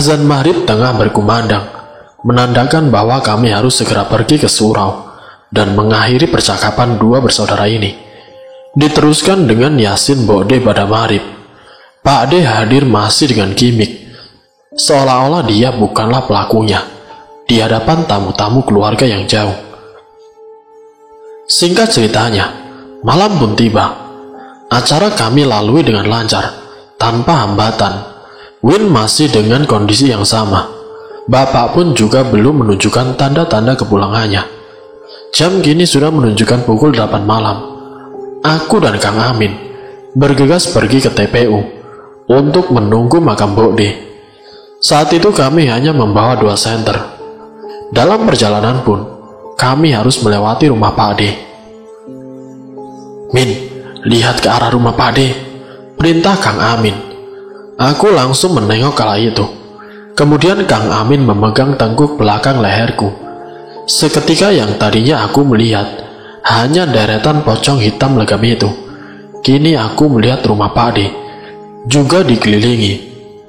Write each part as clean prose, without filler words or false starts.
Azan maghrib tengah berkumandang, menandakan bahwa kami harus segera pergi ke surau dan mengakhiri percakapan dua bersaudara ini. Diteruskan dengan Yasin Bode pada maghrib. Pak D hadir masih dengan gimmick, seolah-olah dia bukanlah pelakunya, di hadapan tamu-tamu keluarga yang jauh. Singkat ceritanya, malam pun tiba. Acara kami lalui dengan lancar, tanpa hambatan. Win masih dengan kondisi yang sama. Bapak pun juga belum menunjukkan tanda-tanda kepulangannya. Jam kini sudah menunjukkan pukul 8 malam. Aku dan Kang Amin bergegas pergi ke TPU untuk menunggu makam Bode. Saat itu kami hanya membawa 2 senter. Dalam perjalanan pun, kami harus melewati rumah Pak D. Min, lihat ke arah rumah Pak D, perintah Kang Amin. Aku langsung menengok kala itu. Kemudian Kang Amin memegang tengkuk belakang leherku. Seketika yang tadinya aku melihat hanya deretan pocong hitam legam itu, kini aku melihat rumah Pak D juga dikelilingi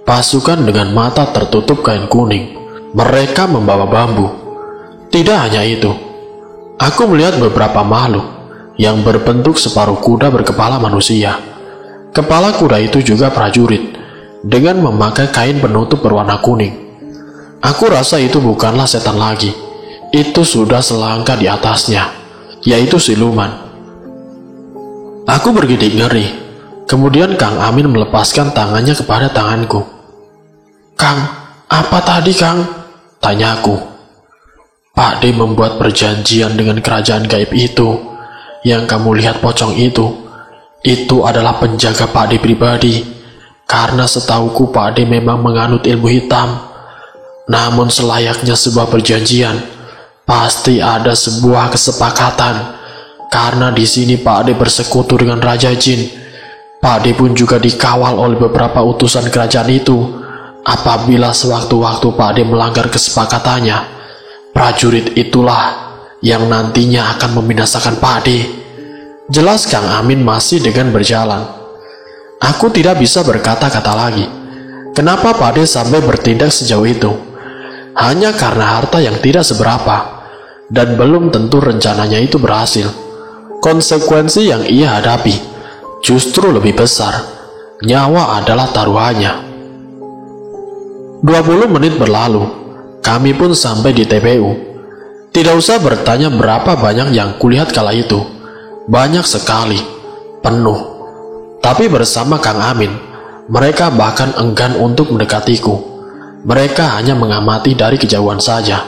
pasukan dengan mata tertutup kain kuning. Mereka membawa bambu. Tidak hanya itu, aku melihat beberapa makhluk yang berbentuk separuh kuda berkepala manusia. Kepala kuda itu juga prajurit dengan memakai kain penutup berwarna kuning. Aku rasa itu bukanlah setan lagi. Itu sudah selangkah di atasnya, yaitu siluman. Aku bergidik ngeri. Kemudian Kang Amin melepaskan tangannya kepada tanganku. Kang, apa tadi Kang? Tanyaku. Pak D membuat perjanjian dengan kerajaan gaib itu. Yang kamu lihat pocong itu adalah penjaga Pak D pribadi. Karena setauku Pak D memang menganut ilmu hitam. Namun selayaknya sebuah perjanjian, pasti ada sebuah kesepakatan. Karena di sini Pak D bersekutu dengan Raja Jin. Pak D pun juga dikawal oleh beberapa utusan kerajaan itu. Apabila sewaktu-waktu Pak D melanggar kesepakatannya, prajurit itulah yang nantinya akan membinasakan Pak D. Jelas Kang Amin masih dengan berjalan. Aku tidak bisa berkata-kata lagi. Kenapa Pak D sampai bertindak sejauh itu? Hanya karena harta yang tidak seberapa, dan belum tentu rencananya itu berhasil. Konsekuensi yang ia hadapi justru lebih besar. Nyawa adalah taruhannya. 20 menit berlalu, kami pun sampai di TPU. Tidak usah bertanya berapa banyak yang kulihat kala itu. Banyak sekali, penuh. Tapi bersama Kang Amin, mereka bahkan enggan untuk mendekatiku. Mereka hanya mengamati dari kejauhan saja.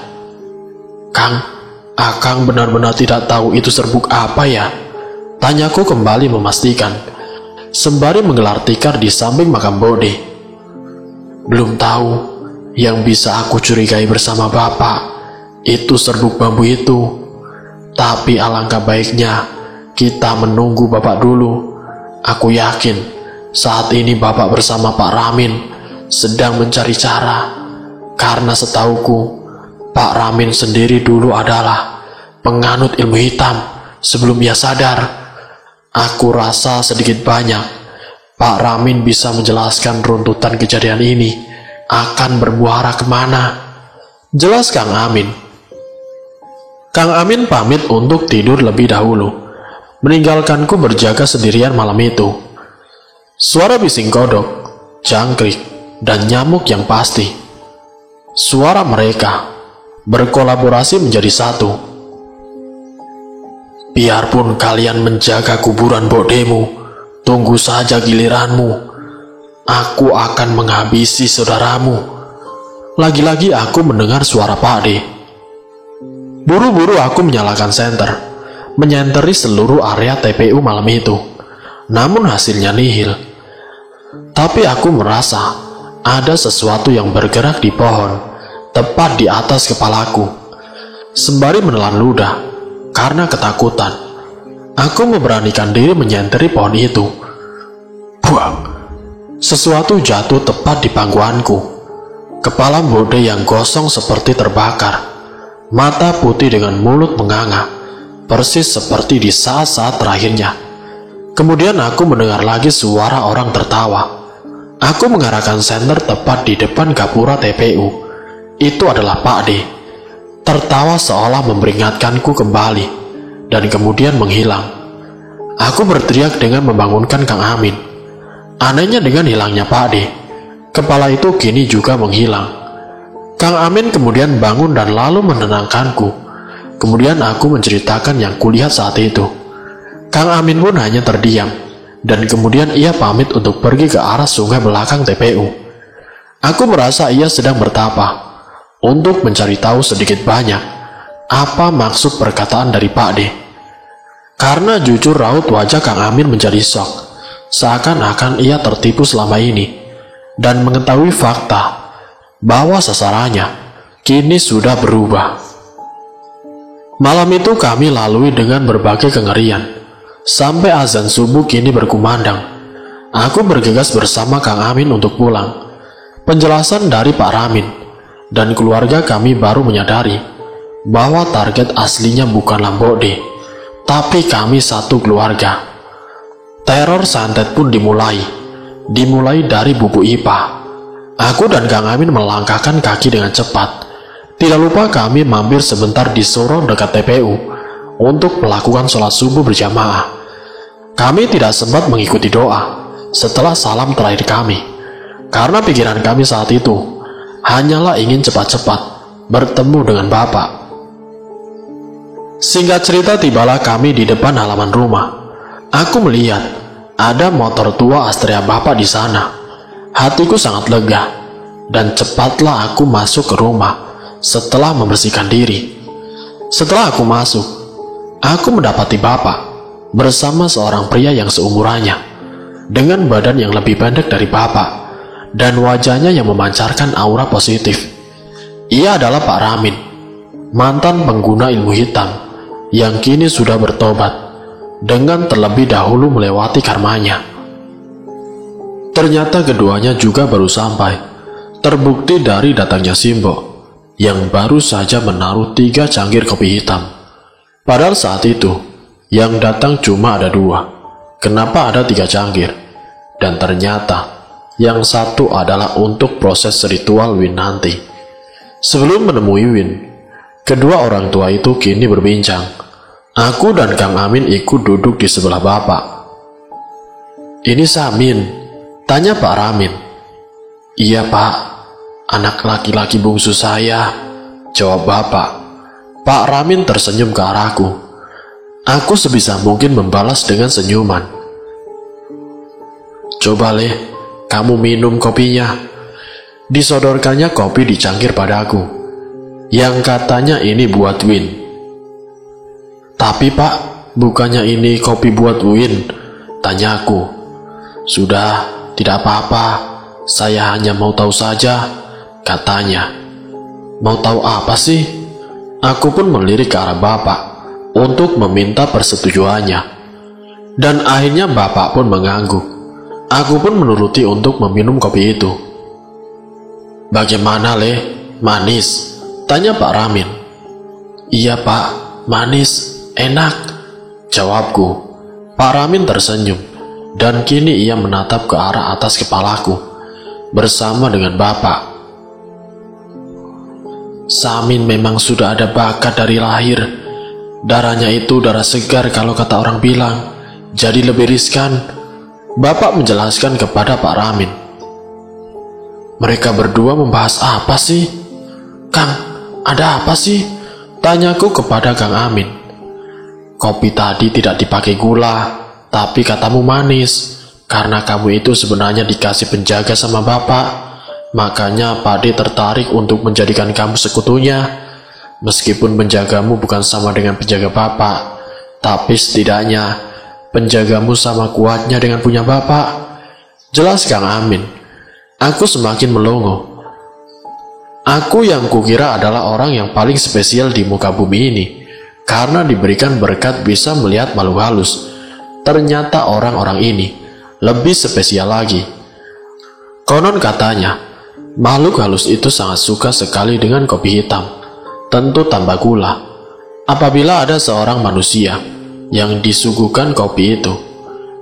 Kang, Akang benar-benar tidak tahu itu serbuk apa ya? Tanyaku kembali memastikan, sembari menggelar tikar di samping makam Bode. Belum tahu. Yang bisa aku curigai bersama Bapak, itu serbuk bambu itu. Tapi alangkah baiknya kita menunggu Bapak dulu. Aku yakin saat ini Bapak bersama Pak Ramin sedang mencari cara. Karena setauku, Pak Ramin sendiri dulu adalah penganut ilmu hitam sebelum ia sadar. Aku rasa sedikit banyak Pak Ramin bisa menjelaskan runtutan kejadian ini akan bermuara kemana. Jelas Kang Amin. Kang Amin pamit untuk tidur lebih dahulu, meninggalkanku berjaga sendirian malam itu. Suara bising kodok, jangkrik, dan nyamuk yang pasti. Suara mereka berkolaborasi menjadi satu. Biarpun kalian menjaga kuburan Bodemu, tunggu saja giliranmu. Aku akan menghabisi saudaramu. Lagi-lagi aku mendengar suara Pak D. Buru-buru aku menyalakan senter, menyenteri seluruh area TPU malam itu. Namun hasilnya nihil. Tapi aku merasa ada sesuatu yang bergerak di pohon, tepat di atas kepalaku. Sembari menelan ludah, karena ketakutan, aku memberanikan diri menyenteri pohon itu. Buang! Sesuatu jatuh tepat di pangkuanku. Kepala Bode yang gosong seperti terbakar. Mata putih dengan mulut menganga, persis seperti di saat-saat terakhirnya. Kemudian aku mendengar lagi suara orang tertawa. Aku mengarahkan senter tepat di depan gapura TPU. Itu adalah Pak D. Tertawa seolah memperingatkanku kembali, dan kemudian menghilang. Aku berteriak dengan membangunkan Kang Amin. Anehnya dengan hilangnya Pak D, kepala itu kini juga menghilang. Kang Amin kemudian bangun dan lalu menenangkanku. Kemudian aku menceritakan yang kulihat saat itu. Kang Amin pun hanya terdiam, dan kemudian ia pamit untuk pergi ke arah sungai belakang TPU. Aku merasa ia sedang bertapa untuk mencari tahu sedikit banyak apa maksud perkataan dari Pak D. Karena jujur raut wajah Kang Amin menjadi shock, seakan-akan ia tertipu selama ini, dan mengetahui fakta bahwa sasarannya kini sudah berubah. Malam itu kami lalui dengan berbagai kengerian, sampai azan subuh kini berkumandang. Aku bergegas bersama Kang Amin untuk pulang. Penjelasan dari Pak Ramin dan keluarga kami baru menyadari bahwa target aslinya bukanlah Mbok D, tapi kami satu keluarga. Teror santet pun dimulai dari buku IPA. Aku dan Kang Amin melangkahkan kaki dengan cepat. Tidak lupa kami mampir sebentar di sorong dekat TPU untuk melakukan sholat subuh berjamaah. Kami tidak sempat mengikuti doa setelah salam terakhir kami, karena pikiran kami saat itu hanyalah ingin cepat-cepat bertemu dengan Bapak. Singkat cerita, tibalah kami di depan halaman rumah. Aku melihat ada motor tua Astrea Bapak di sana. Hatiku sangat lega, dan cepatlah aku masuk ke rumah setelah membersihkan diri. Setelah aku masuk, aku mendapati Bapak bersama seorang pria yang seumurannya, dengan badan yang lebih pendek dari Bapak, dan wajahnya yang memancarkan aura positif. Ia adalah Pak Ramin, mantan pengguna ilmu hitam, yang kini sudah bertobat, dengan terlebih dahulu melewati karmanya. Ternyata keduanya juga baru sampai, terbukti dari datangnya Simbo, yang baru saja menaruh 3 cangkir kopi hitam. Padahal saat itu, yang datang cuma ada 2. Kenapa ada 3 cangkir? Dan ternyata yang satu adalah untuk proses ritual Win nanti. Sebelum menemui Win, kedua orang tua itu kini berbincang. Aku dan Kang Amin ikut duduk di sebelah Bapak. "Ini Samin?" tanya Pak Ramin. "Iya Pak, anak laki-laki bungsu saya," jawab Bapak. Pak Ramin tersenyum ke arahku. Aku sebisa mungkin membalas dengan senyuman. "Coba Leh, kamu minum kopinya." Disodorkannya kopi di cangkir padaku, yang katanya ini buat Win. "Tapi Pak, bukannya ini kopi buat Win?" tanyaku. "Sudah, tidak apa-apa, saya hanya mau tahu saja," katanya. Mau tahu apa sih? Aku pun melirik ke arah Bapak untuk meminta persetujuannya. Dan akhirnya Bapak pun mengangguk. Aku pun menuruti untuk meminum kopi itu. "Bagaimana Leh? Manis?" tanya Pak Ramin. "Iya Pak, manis, enak," jawabku. Pak Ramin tersenyum, dan kini ia menatap ke arah atas kepalaku bersama dengan Bapak. "Samin memang sudah ada bakat dari lahir. Darahnya itu darah segar kalau kata orang bilang, jadi lebih riskan," Bapak menjelaskan kepada Pak Ramin. "Mereka berdua membahas apa sih? Kang, ada apa sih?" tanyaku kepada Kang Amin. "Kopi tadi tidak dipakai gula, tapi katamu manis. Karena kamu itu sebenarnya dikasih penjaga sama Bapak, makanya Pak D tertarik untuk menjadikan kamu sekutunya. Meskipun penjagamu bukan sama dengan penjaga Bapak, tapi setidaknya penjagamu sama kuatnya dengan punya Bapak," jelas Kang Amin. Aku semakin melongo. Aku yang kukira adalah orang yang paling spesial di muka bumi ini, karena diberikan berkat bisa melihat makhluk halus. Ternyata orang-orang ini lebih spesial lagi. Konon katanya, makhluk halus itu sangat suka sekali dengan kopi hitam, tentu tanpa gula. Apabila ada seorang manusia yang disuguhkan kopi itu,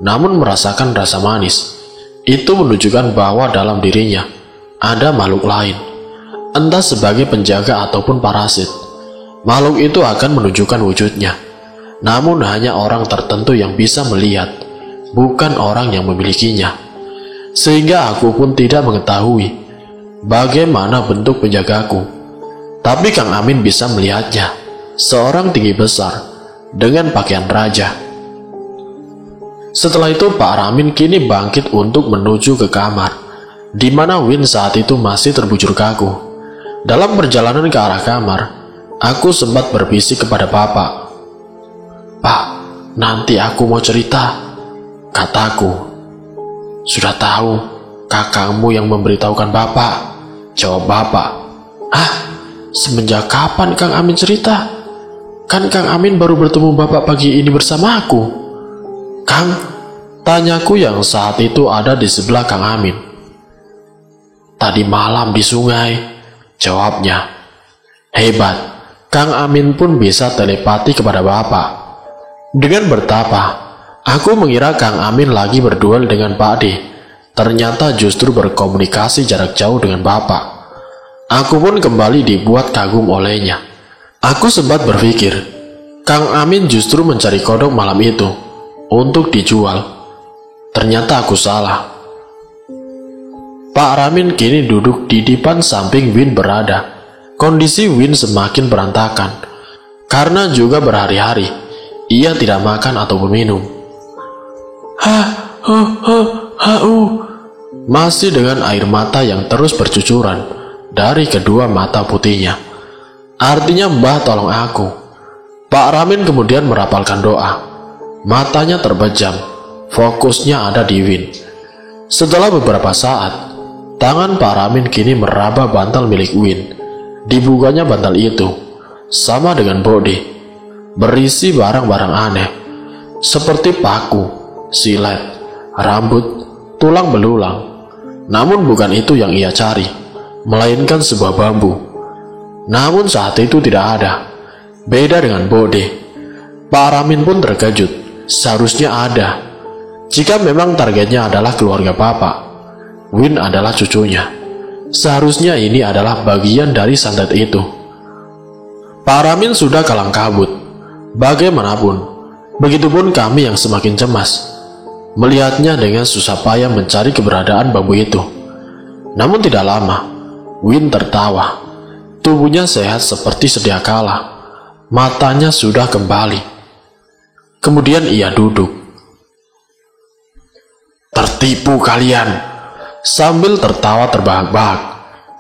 namun merasakan rasa manis, Itu menunjukkan bahwa dalam dirinya ada makhluk lain, entah sebagai penjaga ataupun parasit. Makhluk itu akan menunjukkan wujudnya, namun hanya orang tertentu yang bisa melihat, bukan orang yang memilikinya. Sehingga aku pun tidak mengetahui bagaimana bentuk penjagaku. Tapi Kang Amin bisa melihatnya, seorang tinggi besar dengan pakaian raja. Setelah itu Pak Ramin kini bangkit untuk menuju ke kamar, di mana Win saat itu masih terbujur kaku. Dalam perjalanan ke arah kamar, aku sempat berbisik kepada Bapak. "Pak, nanti aku mau cerita," kataku. "Sudah tahu, kakakmu yang memberitahukan Bapak," jawab Bapak. "Hah? Semenjak kapan Kang Amin cerita? Kan Kang Amin baru bertemu Bapak pagi ini bersama aku." "Kang?" tanyaku yang saat itu ada di sebelah Kang Amin. "Tadi malam di sungai," jawabnya. Hebat, Kang Amin pun bisa telepati kepada Bapak. Dengan bertapa, aku mengira Kang Amin lagi berduel dengan Pak D. Ternyata justru berkomunikasi jarak jauh dengan Bapak. Aku pun kembali dibuat kagum olehnya. Aku sempat berpikir, Kang Amin justru mencari kodok malam itu untuk dijual. Ternyata aku salah. Pak Ramin kini duduk di depan samping Win berada. Kondisi Win semakin berantakan, karena juga berhari-hari ia tidak makan atau minum. Masih dengan air mata yang terus bercucuran dari kedua mata putihnya. Artinya, "Mbah, tolong aku." Pak Ramin kemudian merapalkan doa. Matanya terbejam, fokusnya ada di Win. Setelah beberapa saat, tangan Pak Ramin kini meraba bantal milik Win. Dibukanya bantal itu, sama dengan bodi, berisi barang-barang aneh, seperti paku, silet, rambut, tulang belulang. Namun bukan itu yang ia cari, melainkan sebuah bambu. Namun saat itu tidak ada. Beda dengan bodi. Pak Ramin pun terkejut. Seharusnya ada. Jika memang targetnya adalah keluarga Bapak, Win adalah cucunya. Seharusnya ini adalah bagian dari santet itu. Pak Ramin sudah kalang kabut. Bagaimanapun, begitupun kami yang semakin cemas, melihatnya dengan susah payah mencari keberadaan bambu itu. Namun tidak lama, Win tertawa. Tubuhnya sehat seperti sedia kala. Matanya sudah kembali. Kemudian ia duduk. "Tertipu kalian," sambil tertawa terbahak-bahak.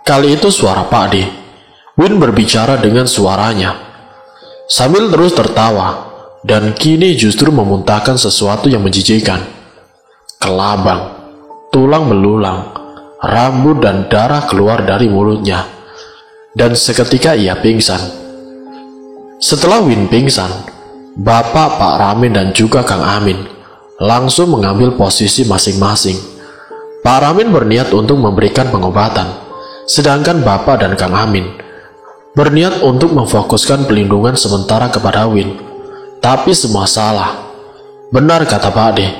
Kali itu suara Pak D. Win berbicara dengan suaranya, sambil terus tertawa, dan kini justru memuntahkan sesuatu yang menjijikkan. Kelabang, tulang belulang, rambut dan darah keluar dari mulutnya. Dan seketika ia pingsan. Setelah Win pingsan, Bapak, Pak Ramin dan juga Kang Amin langsung mengambil posisi masing-masing. Pak Ramin berniat untuk memberikan pengobatan, sedangkan Bapak dan Kang Amin berniat untuk memfokuskan pelindungan sementara kepada Win. Tapi semua salah. Benar kata Pak D,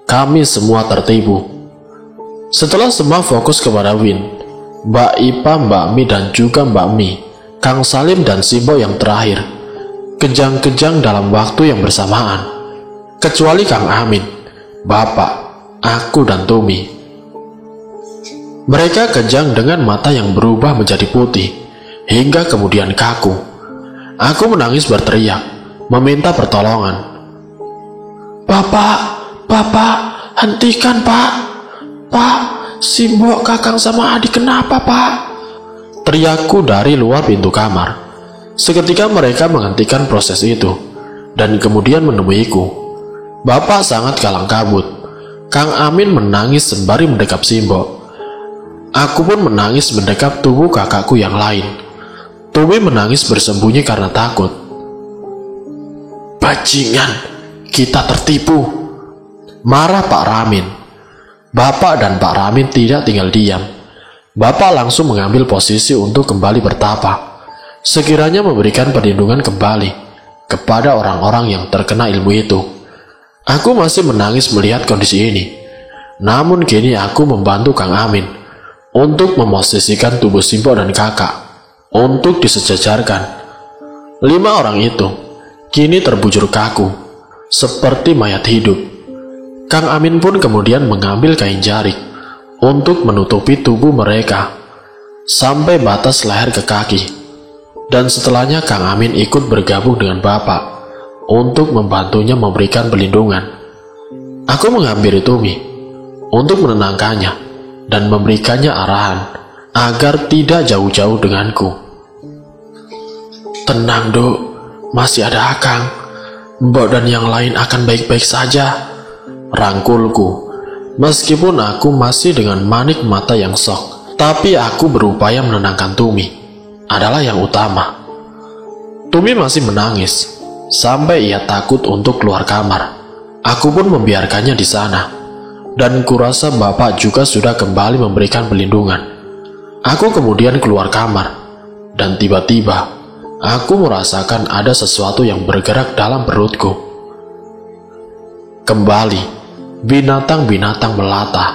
kami semua tertipu. Setelah semua fokus kepada Win, Mbak Ipa, Mbak Mi dan juga Mbak Mi, Kang Salim dan Simbo yang terakhir kejang-kejang dalam waktu yang bersamaan. Kecuali Kang Amin, Bapak, aku dan Tumi. Mereka kejang dengan mata yang berubah menjadi putih, hingga kemudian kaku. Aku menangis berteriak, meminta pertolongan. Bapak, hentikan Pak. Pak, Simbo, Kakang sama adik kenapa Pak? Teriakku dari luar pintu kamar. Seketika mereka menghentikan proses itu, dan kemudian menemuiku. Bapak sangat kalang kabut. Kang Amin menangis sembari mendekap Simbo. Aku pun menangis mendekap tubuh kakakku yang lain. Tumi menangis bersembunyi karena takut. Bajingan, kita tertipu, marah Pak Ramin. Bapak dan Pak Ramin tidak tinggal diam. Bapak langsung mengambil posisi untuk kembali bertapa, sekiranya memberikan perlindungan kembali kepada orang-orang yang terkena ilmu itu. Aku masih menangis melihat kondisi ini. Namun kini aku membantu Kang Amin untuk memosisikan tubuh Simbo dan kakak untuk disejajarkan. 5 orang itu kini terbujur kaku seperti mayat hidup. Kang Amin pun kemudian mengambil kain jarik untuk menutupi tubuh mereka sampai batas leher ke kaki. Dan setelahnya Kang Amin ikut bergabung dengan Bapak untuk membantunya memberikan perlindungan. Aku menghampiri Tumi untuk menenangkannya dan memberikannya arahan agar tidak jauh-jauh denganku. "Tenang, Duk, masih ada Akang. Mbok dan yang lain akan baik-baik saja," rangkulku. Meskipun aku masih dengan manik mata yang sok, tapi aku berupaya menenangkan Tumi adalah yang utama. Tumi masih menangis sampai ia takut untuk keluar kamar. Aku pun membiarkannya di sana, dan kurasa Bapak juga sudah kembali memberikan perlindungan. Aku kemudian keluar kamar, dan tiba-tiba aku merasakan ada sesuatu yang bergerak dalam perutku. Kembali, binatang-binatang melata,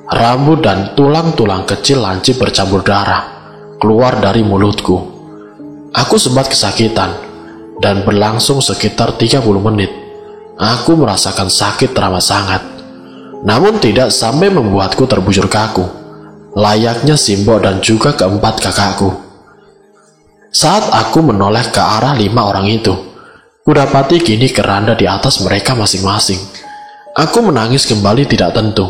rambut dan tulang-tulang kecil lancip bercampur darah keluar dari mulutku. Aku sempat kesakitan, dan berlangsung sekitar 30 menit. Aku merasakan sakit teramat sangat, namun tidak sampai membuatku terbujur kaku, layaknya Simbo dan juga keempat kakakku. Saat aku menoleh ke arah 5 orang itu, kudapati kini keranda di atas mereka masing-masing. Aku menangis kembali tidak tentu,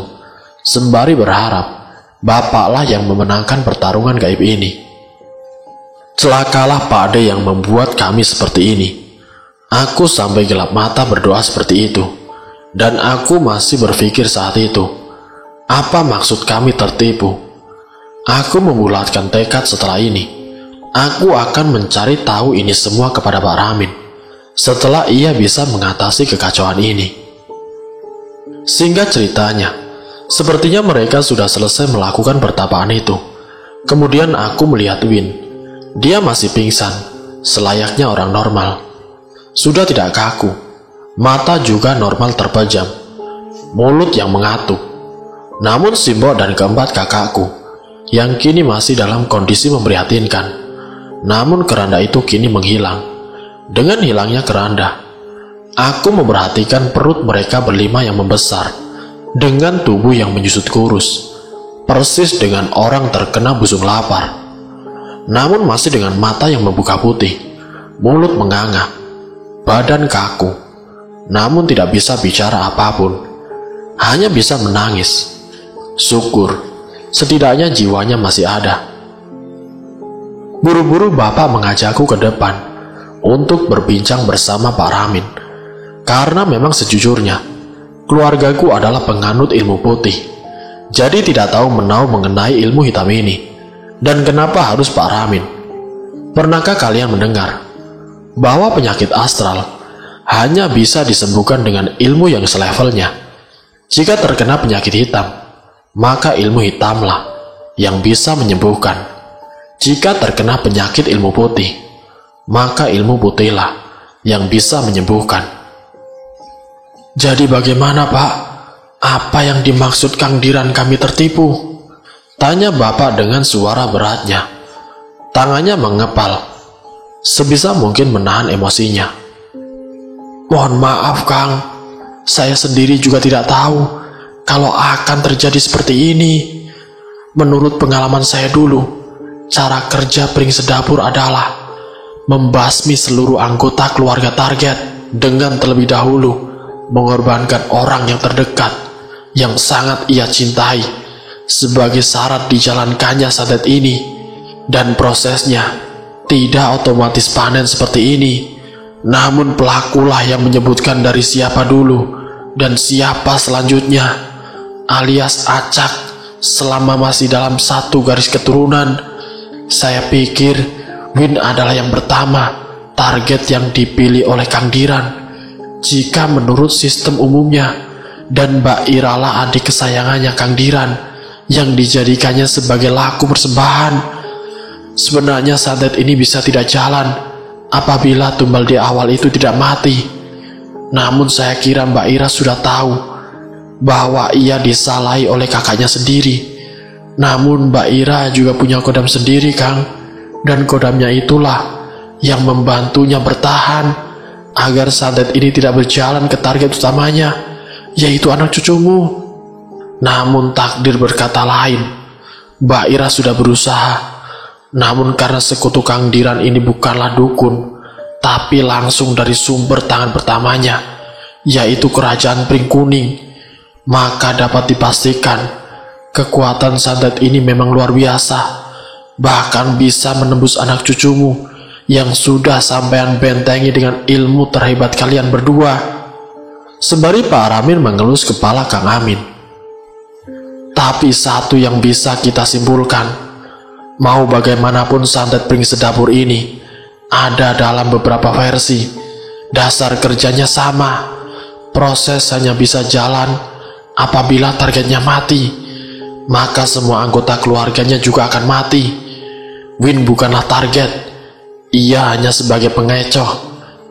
sembari berharap Bapaklah yang memenangkan pertarungan gaib ini. Celakalah Pak Ade yang membuat kami seperti ini. Aku sampai gelap mata berdoa seperti itu, dan aku masih berpikir saat itu, apa maksud kami tertipu? Aku membulatkan tekad setelah ini. Aku akan mencari tahu ini semua kepada Pak Ramin setelah ia bisa mengatasi kekacauan ini. Singkat ceritanya, sepertinya mereka sudah selesai melakukan pertapaan itu. Kemudian aku melihat Win. Dia masih pingsan, selayaknya orang normal. Sudah tidak kaku, mata juga normal terpejam, mulut yang mengatuk. Namun Simbo dan keempat kakakku, yang kini masih dalam kondisi memprihatinkan. Namun keranda itu kini menghilang. Dengan hilangnya keranda, aku memperhatikan perut mereka berlima yang membesar, dengan tubuh yang menyusut kurus, persis dengan orang terkena busung lapar. Namun masih dengan mata yang membuka putih, mulut menganga, badan kaku, namun tidak bisa bicara apapun, hanya bisa menangis. Syukur, setidaknya jiwanya masih ada. Buru-buru Bapak mengajakku ke depan untuk berbincang bersama Pak Ramin, karena memang sejujurnya, keluargaku adalah penganut ilmu putih, jadi tidak tahu menau mengenai ilmu hitam ini. Dan kenapa harus Pak Ramin? Pernahkah kalian mendengar bahwa penyakit astral hanya bisa disembuhkan dengan ilmu yang selevelnya? Jika terkena penyakit hitam, maka ilmu hitamlah yang bisa menyembuhkan. Jika terkena penyakit ilmu putih, maka ilmu putihlah yang bisa menyembuhkan. Jadi bagaimana, Pak? Apa yang dimaksud Kang Diran kami tertipu? Tanya Bapak dengan suara beratnya. Tangannya mengepal, sebisa mungkin menahan emosinya. "Mohon maaf, Kang. Saya sendiri juga tidak tahu kalau akan terjadi seperti ini. Menurut pengalaman saya dulu, cara kerja Pring Sedapur adalah membasmi seluruh anggota keluarga target dengan terlebih dahulu mengorbankan orang yang terdekat yang sangat ia cintai sebagai syarat dijalankannya santet ini, dan prosesnya tidak otomatis panen seperti ini. Namun pelakulah yang menyebutkan dari siapa dulu dan siapa selanjutnya, alias acak selama masih dalam satu garis keturunan. Saya pikir Win adalah yang pertama target yang dipilih oleh Kang Diran, jika menurut sistem umumnya, dan Mbak Iralah adik kesayangannya Kang Diran yang dijadikannya sebagai laku persembahan. Sebenarnya santet ini bisa tidak jalan apabila tumbal di awal itu tidak mati. Namun saya kira Mbak Ira sudah tahu bahwa ia disalahi oleh kakaknya sendiri. Namun Mbak Ira juga punya kodam sendiri, Kang. Dan kodamnya itulah yang membantunya bertahan agar santet ini tidak berjalan ke target utamanya, yaitu anak cucumu. Namun takdir berkata lain. Mbak Ira sudah berusaha, namun karena sekutu Kang Diran ini bukanlah dukun, tapi langsung dari sumber tangan pertamanya, yaitu kerajaan Pring Kuning, maka dapat dipastikan kekuatan santet ini memang luar biasa, bahkan bisa menembus anak cucumu yang sudah sampean bentengi dengan ilmu terhebat kalian berdua. Sembari Pak Ramin mengelus kepala Kang Amin. Tapi satu yang bisa kita simpulkan, mau bagaimanapun santet Pring Sedapur ini ada dalam beberapa versi. Dasar kerjanya sama, proses hanya bisa jalan apabila targetnya mati. Maka semua anggota keluarganya juga akan mati. Win bukanlah target, ia hanya sebagai pengecoh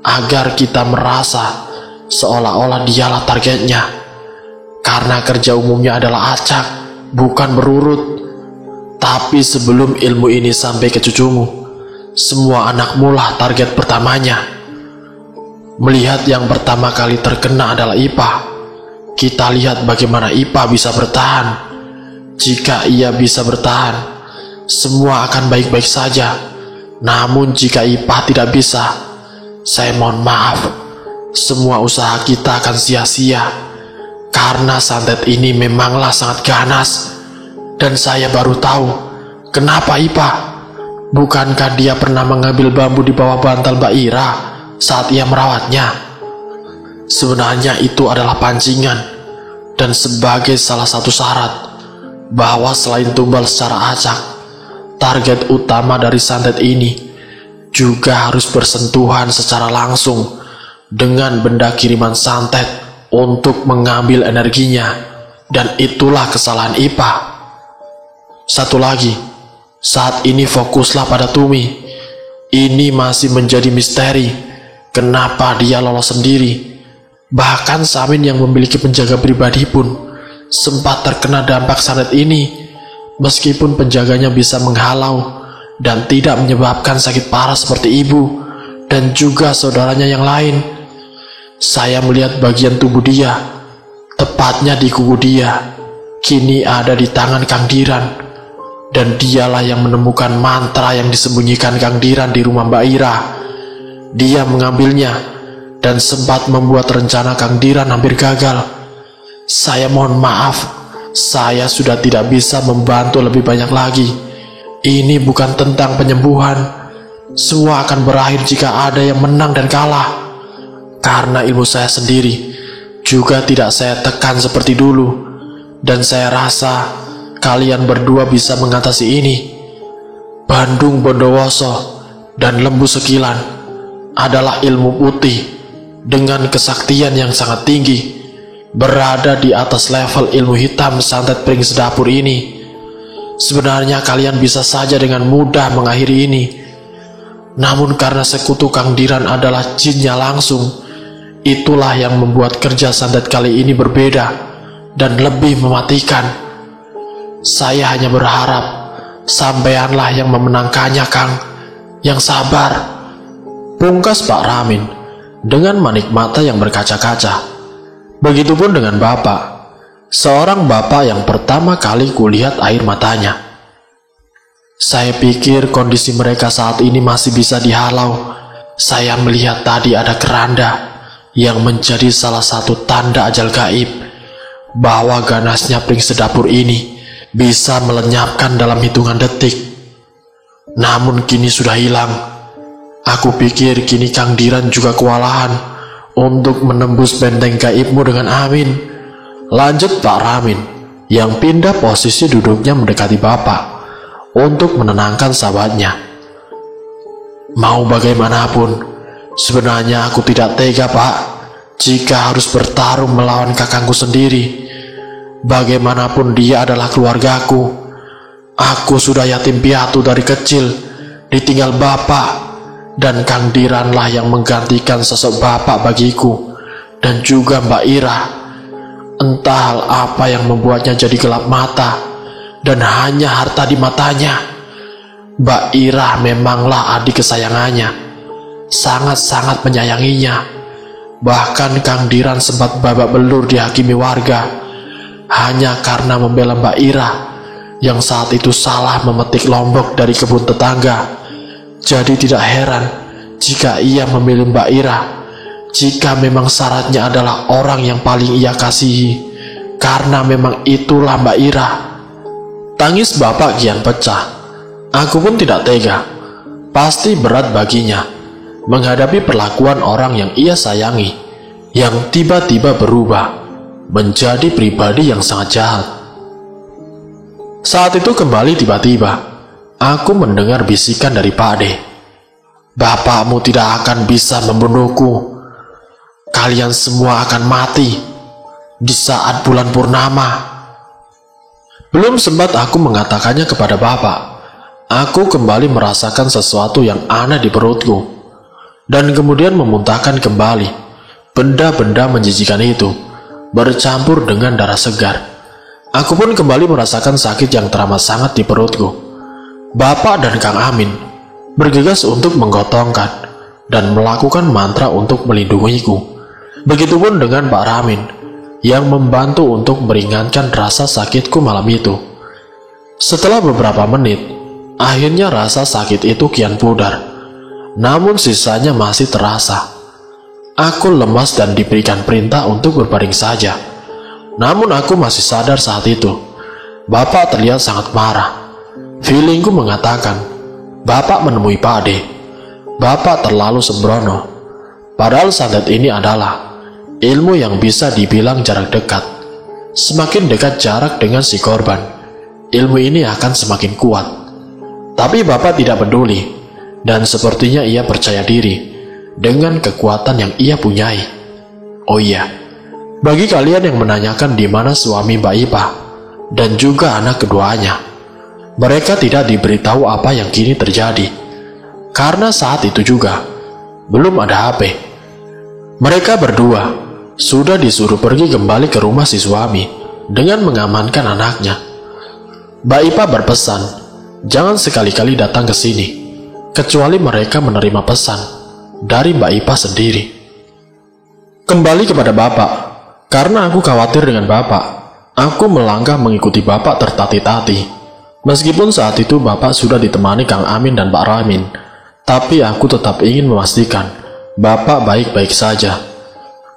agar kita merasa seolah-olah dialah targetnya. Karena kerja umumnya adalah acak, bukan berurut. Tapi sebelum ilmu ini sampai ke cucumu, semua anakmu lah target pertamanya. Melihat yang pertama kali terkena adalah Ipa, kita lihat bagaimana Ipa bisa bertahan. Jika ia bisa bertahan, semua akan baik-baik saja. Namun jika Ipa tidak bisa, saya mohon maaf, semua usaha kita akan sia-sia. Karena santet ini memanglah sangat ganas. Dan saya baru tahu kenapa Ipa. Bukankah dia pernah mengambil bambu di bawah bantal Mbak Ira saat ia merawatnya? Sebenarnya itu adalah pancingan, dan sebagai salah satu syarat bahwa selain tumbal secara acak, target utama dari santet ini juga harus bersentuhan secara langsung dengan benda kiriman santet untuk mengambil energinya. Dan itulah kesalahan Ipa. Satu lagi, saat ini fokuslah pada Tumi. Ini masih menjadi misteri kenapa dia lolos sendiri. Bahkan Samin yang memiliki penjaga pribadi pun sempat terkena dampak santet ini, meskipun penjaganya bisa menghalau dan tidak menyebabkan sakit parah seperti ibu dan juga saudaranya yang lain. Saya melihat bagian tubuh dia, tepatnya di kuku dia, kini ada di tangan Kang Diran, dan dialah yang menemukan mantra yang disembunyikan Kang Diran di rumah Mbak Ira. Dia mengambilnya dan sempat membuat rencana Kang Diran hampir gagal. Saya mohon maaf, saya sudah tidak bisa membantu lebih banyak lagi. Ini bukan tentang penyembuhan. Semua akan berakhir jika ada yang menang dan kalah. Karena ilmu saya sendiri juga tidak saya tekan seperti dulu. Dan saya rasa kalian berdua bisa mengatasi ini. Bandung Bondowoso dan Lembu Sekilan adalah ilmu putih dengan kesaktian yang sangat tinggi, berada di atas level ilmu hitam santet Pring Sedapur ini. Sebenarnya kalian bisa saja dengan mudah mengakhiri ini. Namun karena sekutu Kang Diran adalah jinnya langsung, itulah yang membuat kerja santet kali ini berbeda dan lebih mematikan. Saya hanya berharap sampeanlah yang memenangkannya, Kang, yang sabar. Pungkas Pak Ramin dengan manik mata yang berkaca-kaca. Begitupun dengan Bapak, seorang bapak yang pertama kali kulihat air matanya. Saya pikir kondisi mereka saat ini masih bisa dihalau. Saya melihat tadi ada keranda yang menjadi salah satu tanda ajal gaib, bahwa ganasnya Pring Sedapur ini bisa melenyapkan dalam hitungan detik. Namun kini sudah hilang. Aku pikir kini Kang Diran juga kewalahan untuk menembus benteng gaibmu dengan Amin. Lanjut Pak Ramin yang pindah posisi duduknya mendekati Bapak untuk menenangkan sahabatnya. Mau bagaimanapun, sebenarnya aku tidak tega, Pak, jika harus bertarung melawan kakangku sendiri. Bagaimanapun dia adalah keluargaku. Aku sudah yatim piatu dari kecil, ditinggal Bapak, dan Kang Diranlah yang menggantikan sosok Bapak bagiku, dan juga Mbak Ira. Entah hal apa yang membuatnya jadi gelap mata dan hanya harta di matanya. Mbak Ira memanglah adik kesayangannya, sangat-sangat menyayanginya. Bahkan Kang Diran sempat babak belur dihakimi warga hanya karena membela Mbak Ira yang saat itu salah memetik lombok dari kebun tetangga. Jadi tidak heran jika ia memilih Mbak Ira, jika memang syaratnya adalah orang yang paling ia kasihi, karena memang itulah Mbak Ira. Tangis bapak kian pecah. Aku pun tidak tega. Pasti berat baginya menghadapi perlakuan orang yang ia sayangi, yang tiba-tiba berubah menjadi pribadi yang sangat jahat. Saat itu kembali tiba-tiba aku mendengar bisikan dari Pak Ade. Bapakmu tidak akan bisa membunuhku. Kalian semua akan mati di saat bulan purnama. Belum sempat aku mengatakannya kepada bapak, aku kembali merasakan sesuatu yang aneh di perutku, dan kemudian memuntahkan kembali benda-benda menjijikan itu, bercampur dengan darah segar. Aku pun kembali merasakan sakit yang teramat sangat di perutku. Bapak dan Kang Amin bergegas untuk menggotongkan dan melakukan mantra untuk melindungiku. Begitupun dengan Pak Ramin yang membantu untuk meringankan rasa sakitku malam itu. Setelah beberapa menit, akhirnya rasa sakit itu kian pudar, namun sisanya masih terasa. Aku lemas dan diberikan perintah untuk berbaring saja. Namun aku masih sadar saat itu. Bapak terlihat sangat marah. Feelingku mengatakan, Bapak menemui Pak Ade. Bapak terlalu sembrono. Padahal santet ini adalah ilmu yang bisa dibilang jarak dekat. Semakin dekat jarak dengan si korban, ilmu ini akan semakin kuat. Tapi Bapak tidak peduli, dan sepertinya ia percaya diri dengan kekuatan yang ia punyai. Oh iya, bagi kalian yang menanyakan di mana suami Mbak Ipa dan juga anak keduanya, mereka tidak diberitahu apa yang kini terjadi, karena saat itu juga belum ada HP. Mereka berdua sudah disuruh pergi kembali ke rumah si suami dengan mengamankan anaknya. Mbak Ipa berpesan, jangan sekali-kali datang ke sini, kecuali mereka menerima pesan dari Mbak Ipa sendiri. Kembali kepada Bapak, karena aku khawatir dengan Bapak, aku melangkah mengikuti Bapak tertati-tati. Meskipun saat itu Bapak sudah ditemani Kang Amin dan Pak Ramin, tapi aku tetap ingin memastikan Bapak baik-baik saja.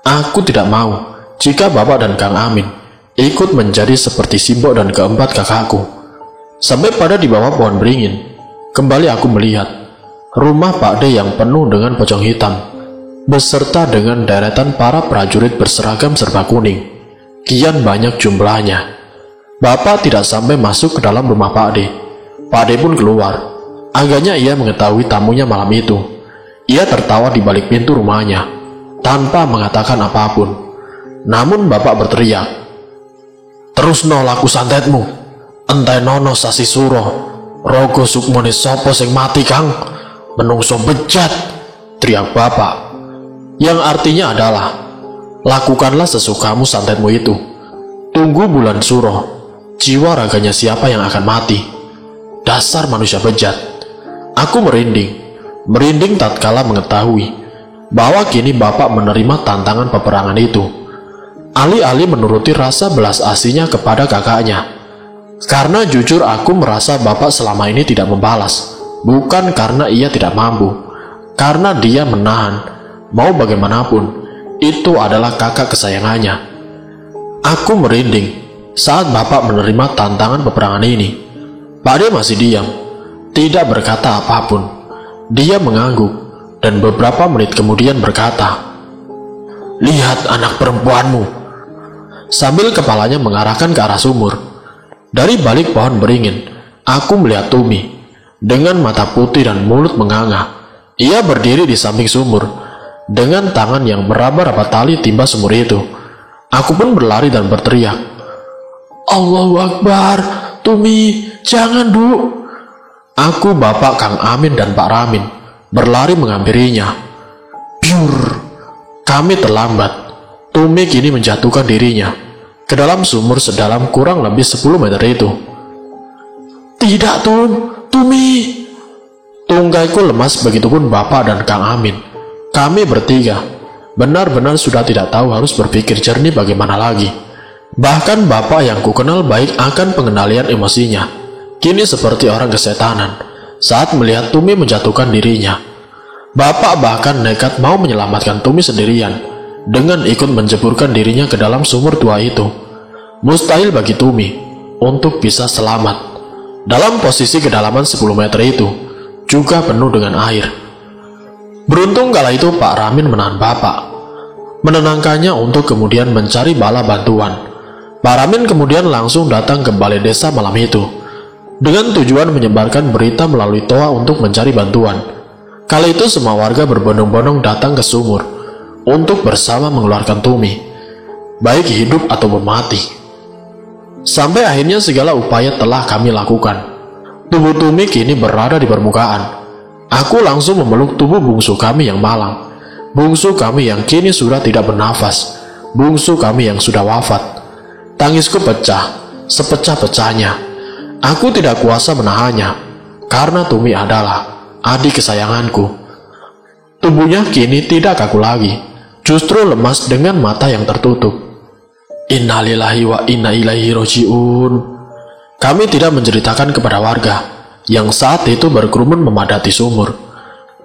Aku tidak mau jika Bapak dan Kang Amin ikut menjadi seperti Simbok dan keempat kakakku. Sampai pada di bawah pohon beringin, kembali aku melihat rumah Pak D yang penuh dengan pocong hitam, beserta dengan deretan para prajurit berseragam serba kuning. Kian banyak jumlahnya. Bapak tidak sampai masuk ke dalam rumah Pak D. Pak D pun keluar. Agaknya ia mengetahui tamunya malam itu. Ia tertawa di balik pintu rumahnya, tanpa mengatakan apapun. Namun Bapak berteriak, "Terus no laku santetmu, entai nono sasi suro, rogo sukmone sopo sing mati kang, menungso bejat," teriak Bapak, yang artinya adalah, lakukanlah sesukamu santetmu itu. Tunggu bulan suro, jiwa raganya siapa yang akan mati. Dasar manusia bejat. Aku merinding tatkala mengetahui bahwa kini Bapak menerima tantangan peperangan itu. Alih-alih menuruti rasa belas asihnya kepada kakaknya. Karena jujur aku merasa Bapak selama ini tidak membalas. Bukan karena ia tidak mampu, karena dia menahan. Mau bagaimanapun, itu adalah kakak kesayangannya. Aku merinding saat Bapak menerima tantangan peperangan ini. Pak D masih diam, tidak berkata apapun. Dia mengangguk dan beberapa menit kemudian berkata, "Lihat anak perempuanmu," sambil kepalanya mengarahkan ke arah sumur. Dari balik pohon beringin, aku melihat Tumi dengan mata putih dan mulut menganga. Ia berdiri di samping sumur dengan tangan yang meraba-raba tali timba sumur itu. Aku pun berlari dan berteriak, "Allahu Akbar, Tumi, jangan Bu." Aku, Bapak, Kang Amin, dan Pak Ramin berlari menghampirinya. Biur, kami terlambat. Tumi kini menjatuhkan dirinya. ke dalam sumur sedalam kurang lebih 10 meter itu. "Tidak, Tumi!" Tunggaiku lemas, begitupun Bapak dan Kang Amin. Kami bertiga benar-benar sudah tidak tahu harus berpikir jernih bagaimana lagi. Bahkan Bapak yang kukenal baik akan pengendalian emosinya, kini seperti orang kesetanan saat melihat Tumi menjatuhkan dirinya. Bapak bahkan nekat mau menyelamatkan Tumi sendirian dengan ikut menjeburkan dirinya ke dalam sumur tua itu. Mustahil bagi Tumi untuk bisa selamat. Dalam posisi kedalaman 10 meter itu juga penuh dengan air. Beruntung kala itu Pak Ramin menahan Bapak, menenangkannya untuk kemudian mencari bala bantuan. Pak Ramin kemudian langsung datang ke balai desa malam itu dengan tujuan menyebarkan berita melalui toa untuk mencari bantuan. Kala itu semua warga berbondong-bondong datang ke sumur untuk bersama mengeluarkan Tumi, baik hidup ataupun mati. Sampai akhirnya segala upaya telah kami lakukan. Tubuh Tumi kini berada di permukaan. Aku langsung memeluk tubuh bungsu kami yang malang, bungsu kami yang kini sudah tidak bernafas, bungsu kami yang sudah wafat. Tangisku pecah, sepecah-pecahnya. Aku tidak kuasa menahannya, karena Tumi adalah adik kesayanganku. Tubuhnya kini tidak kaku lagi, justru lemas dengan mata yang tertutup. Innalillahi wa inna ilaihi roji'un. Kami tidak menceritakan kepada warga yang saat itu berkerumun memadati sumur.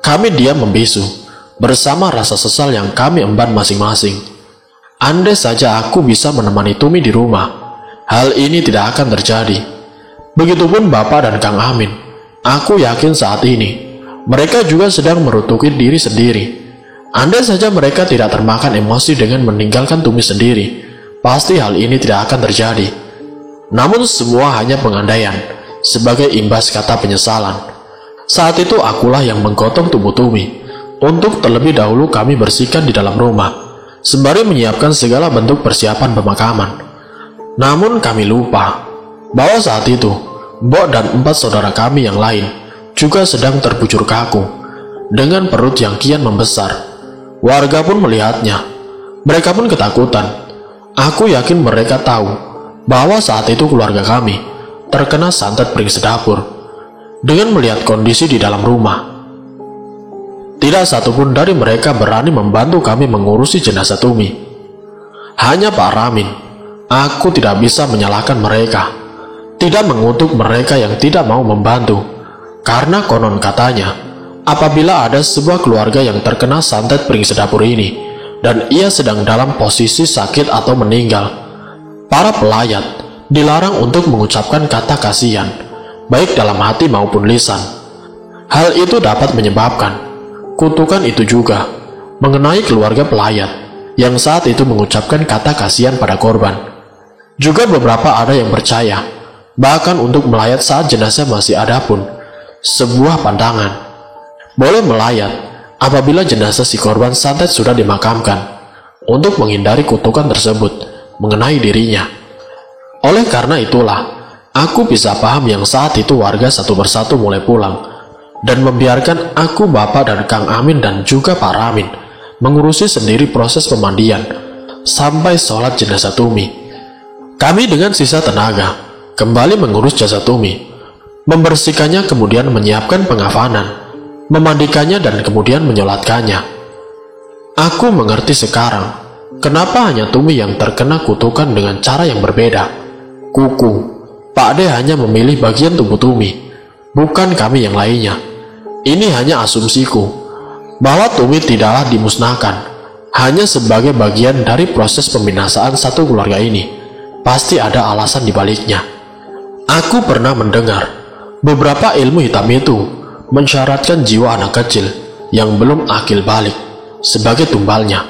Kami diam membisu bersama rasa sesal yang kami emban masing-masing. Andai saja aku bisa menemani Tumi di rumah, hal ini tidak akan terjadi. Begitupun Bapak dan Kang Amin. Aku yakin saat ini mereka juga sedang merutuki diri sendiri. Andai saja mereka tidak termakan emosi dengan meninggalkan Tumi sendiri, pasti hal ini tidak akan terjadi. Namun semua hanya pengandaian sebagai imbas kata penyesalan. Saat itu akulah yang menggotong tubuh Tumi untuk terlebih dahulu kami bersihkan di dalam rumah, sembari menyiapkan segala bentuk persiapan pemakaman. Namun kami lupa bahwa saat itu Mbok dan 4 saudara kami yang lain juga sedang terbujur kaku dengan perut yang kian membesar. Warga pun melihatnya. Mereka pun ketakutan. Aku yakin mereka tahu bahwa saat itu keluarga kami terkena santet pering sedapur. Dengan melihat kondisi di dalam rumah, tidak satupun dari mereka berani membantu kami mengurusi jenazah Tumi. Hanya Pak Ramin. Aku tidak bisa menyalahkan mereka, tidak mengutuk mereka yang tidak mau membantu, karena konon katanya apabila ada sebuah keluarga yang terkena santet pering sedapur ini dan ia sedang dalam posisi sakit atau meninggal, para pelayat dilarang untuk mengucapkan kata kasihan, baik dalam hati maupun lisan. Hal itu dapat menyebabkan kutukan itu juga mengenai keluarga pelayat yang saat itu mengucapkan kata kasihan pada korban. Juga beberapa ada yang percaya, bahkan untuk melayat saat jenazah masih ada pun sebuah pandangan. Boleh melayat apabila jenazah si korban santet sudah dimakamkan, untuk menghindari kutukan tersebut mengenai dirinya. Oleh karena itulah, aku bisa paham yang saat itu warga satu persatu mulai pulang dan membiarkan aku, Bapak dan Kang Amin dan juga Pak Ramin mengurusi sendiri proses pemandian sampai sholat jenazah Tumi. Kami dengan sisa tenaga kembali mengurus jasad Tumi, membersihkannya, kemudian menyiapkan pengafanan, memandikannya dan kemudian menyolatkannya. Aku mengerti sekarang kenapa hanya Tumi yang terkena kutukan dengan cara yang berbeda. Kuku, Pak De hanya memilih bagian tubuh Tumi, bukan kami yang lainnya. Ini hanya asumsiku, bahwa Tumi tidaklah dimusnahkan, hanya sebagai bagian dari proses pembinasaan satu keluarga ini. Pasti ada alasan di baliknya. Aku pernah mendengar beberapa ilmu hitam itu mensyaratkan jiwa anak kecil yang belum akil balik sebagai tumbalnya.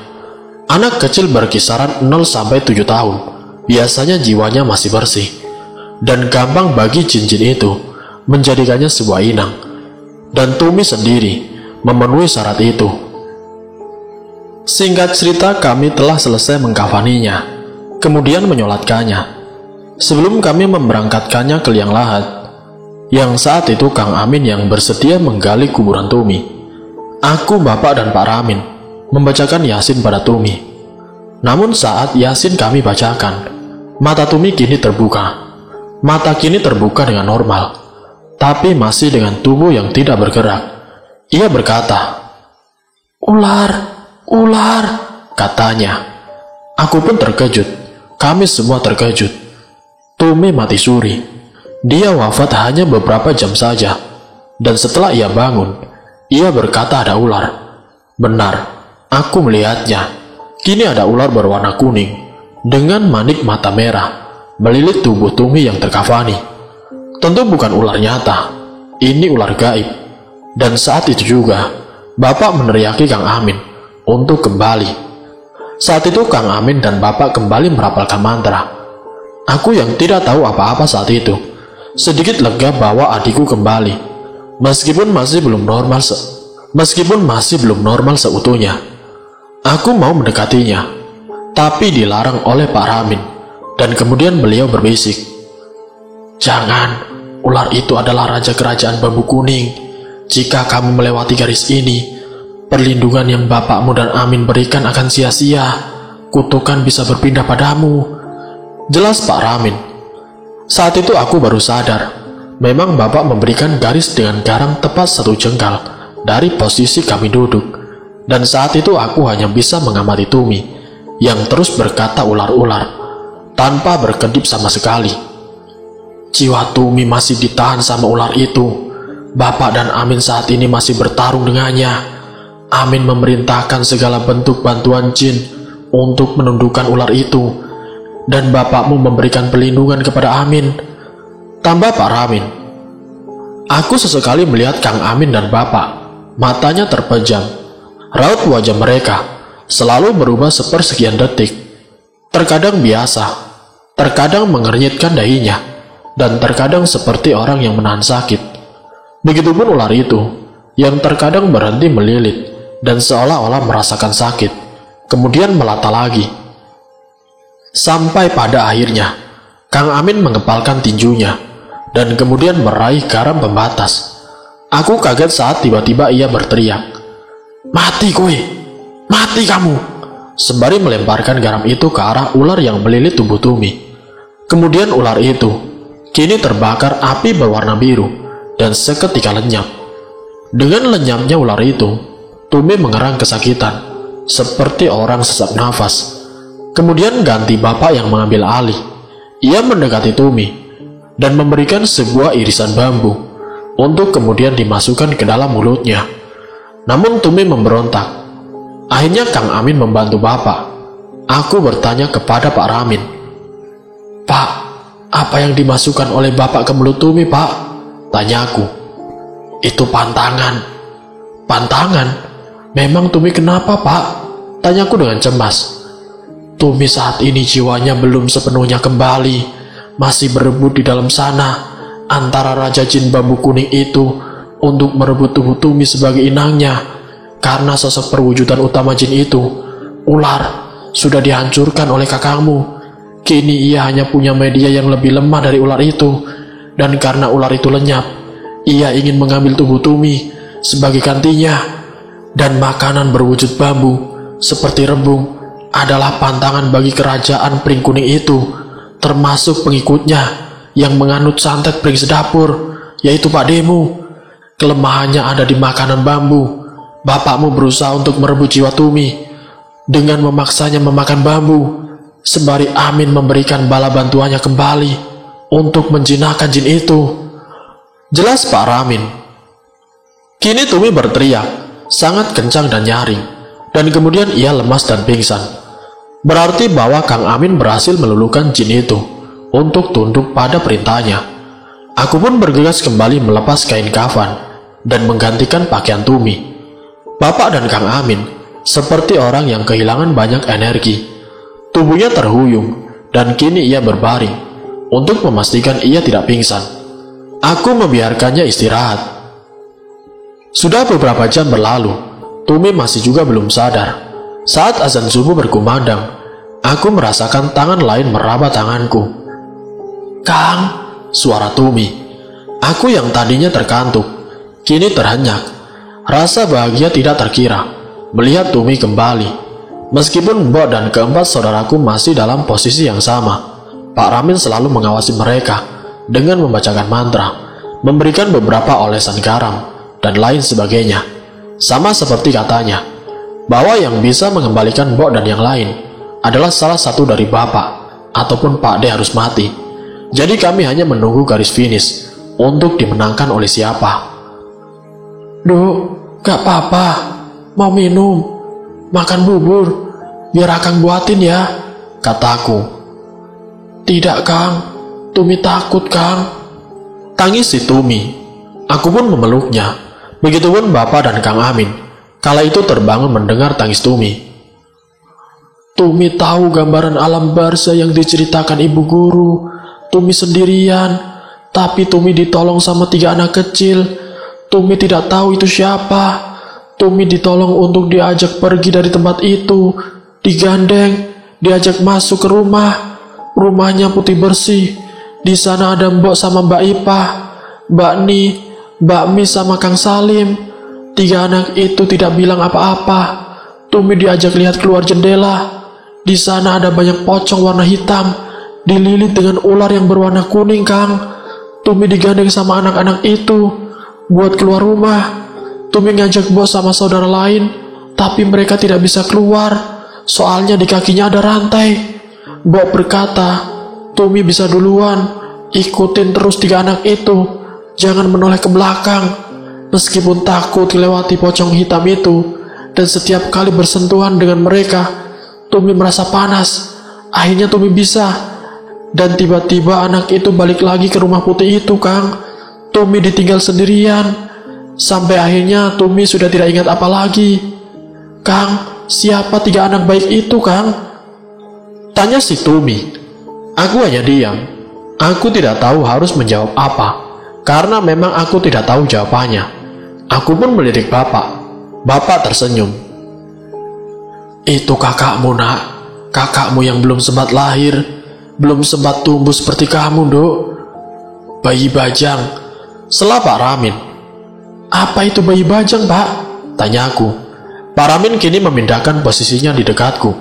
Anak kecil berkisaran 0-7 tahun, biasanya jiwanya masih bersih, dan gampang bagi jin-jin itu menjadikannya sebuah inang. Dan Tumi sendiri memenuhi syarat itu. Singkat cerita, kami telah selesai mengkafaninya, kemudian menyolatkannya. Sebelum kami memberangkatkannya ke liang lahat, yang saat itu Kang Amin yang bersedia menggali kuburan Tumi, aku, Bapak dan Pak Ramin membacakan Yasin pada Tumi. Namun saat Yasin kami bacakan, Mata Tumi kini terbuka. Mata kini terbuka dengan normal, tapi masih dengan tubuh yang tidak bergerak. Ia berkata, "Ular, ular," katanya. Aku pun terkejut. Kami semua terkejut. Tumi mati suri. Dia wafat hanya beberapa jam saja. Dan setelah ia bangun, ia berkata ada ular. Benar, aku melihatnya. Kini ada ular berwarna kuning, dengan manik mata merah, melilit tubuh Tumi yang terkafani. Tentu bukan ular nyata, ini ular gaib. Dan saat itu juga, Bapak meneriaki Kang Amin untuk kembali. Saat itu Kang Amin dan Bapak kembali merapalkan mantra. Aku yang tidak tahu apa-apa saat itu, sedikit lega bahwa adikku kembali, meskipun masih belum normal seutuhnya. Aku mau mendekatinya, tapi dilarang oleh Pak Ramin. Dan kemudian beliau berbisik, "Jangan, ular itu adalah raja kerajaan bambu kuning. Jika kamu melewati garis ini, perlindungan yang bapakmu dan Amin berikan akan sia-sia. Kutukan bisa berpindah padamu." Jelas Pak Ramin. Saat itu aku baru sadar, memang bapak memberikan garis dengan garam tepat 1 jengkal dari posisi kami duduk. Dan saat itu aku hanya bisa mengamati Tumi yang terus berkata ular-ular tanpa berkedip sama sekali. Jiwa Tumi masih ditahan sama ular itu. Bapak dan Amin saat ini masih bertarung dengannya. Amin memerintahkan segala bentuk bantuan jin untuk menundukkan ular itu. Dan bapakmu memberikan perlindungan kepada Amin, tambah Pak Ramin. Aku sesekali melihat Kang Amin dan bapak. Matanya terpejam. Raut wajah mereka selalu berubah sepersekian detik. Terkadang biasa, terkadang mengernyitkan dahinya, dan terkadang seperti orang yang menahan sakit. Begitupun ular itu, yang terkadang berhenti melilit dan seolah-olah merasakan sakit, kemudian melata lagi. Sampai pada akhirnya, Kang Amin mengepalkan tinjunya, dan kemudian meraih garam pembatas. Aku kaget saat tiba-tiba ia berteriak, "Mati kowe! Mati kamu!" Sembari melemparkan garam itu ke arah ular yang melilit tubuh Tumi. Kemudian ular itu kini terbakar api berwarna biru dan seketika lenyap. Dengan lenyapnya ular itu, Tumi mengerang kesakitan, seperti orang sesak nafas. Kemudian ganti bapak yang mengambil alih. Ia mendekati Tumi dan memberikan sebuah irisan bambu untuk kemudian dimasukkan ke dalam mulutnya. Namun Tumi memberontak. Akhirnya Kang Amin membantu bapak. Aku bertanya kepada Pak Ramin, "Pak, apa yang dimasukkan oleh bapak ke mulut Tumi, Pak?" Tanyaku. "Itu pantangan." "Pantangan? Memang Tumi kenapa, Pak?" Tanyaku dengan cemas. "Tumi saat ini jiwanya belum sepenuhnya kembali, masih berebut di dalam sana antara Raja Jin Bambu Kuning itu untuk merebut tubuh Tumi sebagai inangnya. Karena sosok perwujudan utama jin itu, ular, sudah dihancurkan oleh kakangmu. Kini ia hanya punya media yang lebih lemah dari ular itu. Dan karena ular itu lenyap, ia ingin mengambil tubuh Tumi sebagai gantinya. Dan makanan berwujud bambu, seperti rebung, adalah pantangan bagi kerajaan Pring Kuning itu, termasuk pengikutnya yang menganut santet Pring Sedapur, yaitu Pak Demu. Kelemahannya ada di makanan bambu. Bapakmu berusaha untuk merebut jiwa Tumi dengan memaksanya memakan bambu, sembari Amin memberikan bala bantuannya kembali untuk menjinakkan jin itu." Jelas Pak Ramin. Kini Tumi berteriak sangat kencang dan nyaring, dan kemudian ia lemas dan pingsan. Berarti bahwa Kang Amin berhasil meluluhkan jin itu untuk tunduk pada perintahnya. Aku pun bergegas kembali melepas kain kafan dan menggantikan pakaian Tumi. Bapak dan Kang Amin seperti orang yang kehilangan banyak energi. Tubuhnya terhuyung dan kini ia berbaring untuk memastikan ia tidak pingsan. Aku membiarkannya istirahat. Sudah beberapa jam berlalu, Tumi masih juga belum sadar. Saat azan subuh berkumandang, aku merasakan tangan lain meraba tanganku. "Kang," suara Tumi. Aku yang tadinya terkantuk, kini terhenyak. Rasa bahagia tidak terkira melihat Tumi kembali. Meskipun Mbok dan keempat saudaraku masih dalam posisi yang sama, Pak Ramin selalu mengawasi mereka dengan membacakan mantra, memberikan beberapa olesan garam, dan lain sebagainya. Sama seperti katanya, bahwa yang bisa mengembalikan Mbok dan yang lain adalah salah satu dari bapak ataupun Pak D harus mati. Jadi kami hanya menunggu garis finish untuk dimenangkan oleh siapa. Duk, gak apa-apa, mau minum, makan bubur, biar Akang buatin ya, kataku. Tidak Kang, Tumi takut Kang, tangis si Tumi. Aku pun memeluknya. Begitupun Bapak dan Kang Amin kala itu terbangun mendengar tangis Tumi. Tumi tahu gambaran alam barza yang diceritakan ibu guru. Tumi sendirian, tapi Tumi ditolong sama 3 anak kecil. Tumi tidak tahu itu siapa. Tumi ditolong untuk diajak pergi dari tempat itu, digandeng, diajak masuk ke rumah. Rumahnya putih bersih. Di sana ada Mbok sama Mbak Ipah, Mbak Ni, Mbak Mi sama Kang Salim. 3 anak itu tidak bilang apa-apa. Tumi diajak lihat keluar jendela. Di sana ada banyak pocong warna hitam, dililit dengan ular yang berwarna kuning, Kang. Tumi digandeng sama anak-anak itu buat keluar rumah. Tumi ngajak Mbok sama saudara lain, tapi mereka tidak bisa keluar, soalnya di kakinya ada rantai. Mbok berkata, Tumi bisa duluan, ikutin terus 3 anak itu, jangan menoleh ke belakang. Meskipun takut melewati pocong hitam itu, dan setiap kali bersentuhan dengan mereka, Tumi merasa panas. Akhirnya Tumi bisa, dan tiba-tiba anak itu balik lagi ke rumah putih itu, Kang. Tumi ditinggal sendirian, sampai akhirnya Tumi sudah tidak ingat apa lagi. Kang, siapa 3 anak baik itu, Kang? Tanya si Tumi. Aku hanya diam. Aku tidak tahu harus menjawab apa, karena memang aku tidak tahu jawabannya. Aku pun melirik Bapak. Bapak tersenyum. Itu kakakmu, Nak. Kakakmu yang belum sempat lahir, belum sempat tumbuh seperti kamu, Dok. Bayi bajang, sela Pak Ramin. Apa itu bayi bajang, Pak? Tanyaku. Pak Ramin kini memindahkan posisinya di dekatku,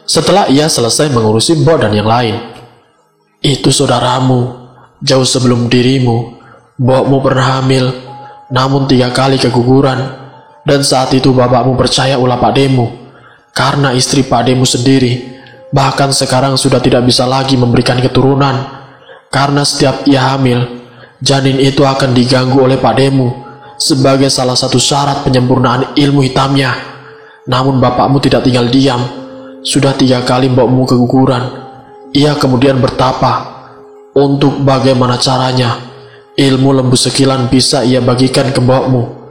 setelah ia selesai mengurusi Mbok dan yang lain. Itu saudaramu, jauh sebelum dirimu. Mbokmu pernah hamil, namun 3 kali keguguran, dan saat itu bapakmu percaya ulah Pak Demu, karena istri Pak Demu sendiri, bahkan sekarang sudah tidak bisa lagi memberikan keturunan, karena setiap ia hamil, janin itu akan diganggu oleh Pak Demu, sebagai salah satu syarat penyempurnaan ilmu hitamnya. Namun bapakmu tidak tinggal diam, sudah 3 kali mbokmu keguguran. Ia kemudian bertapa untuk bagaimana caranya ilmu lembu sekilan bisa ia bagikan ke mbokmu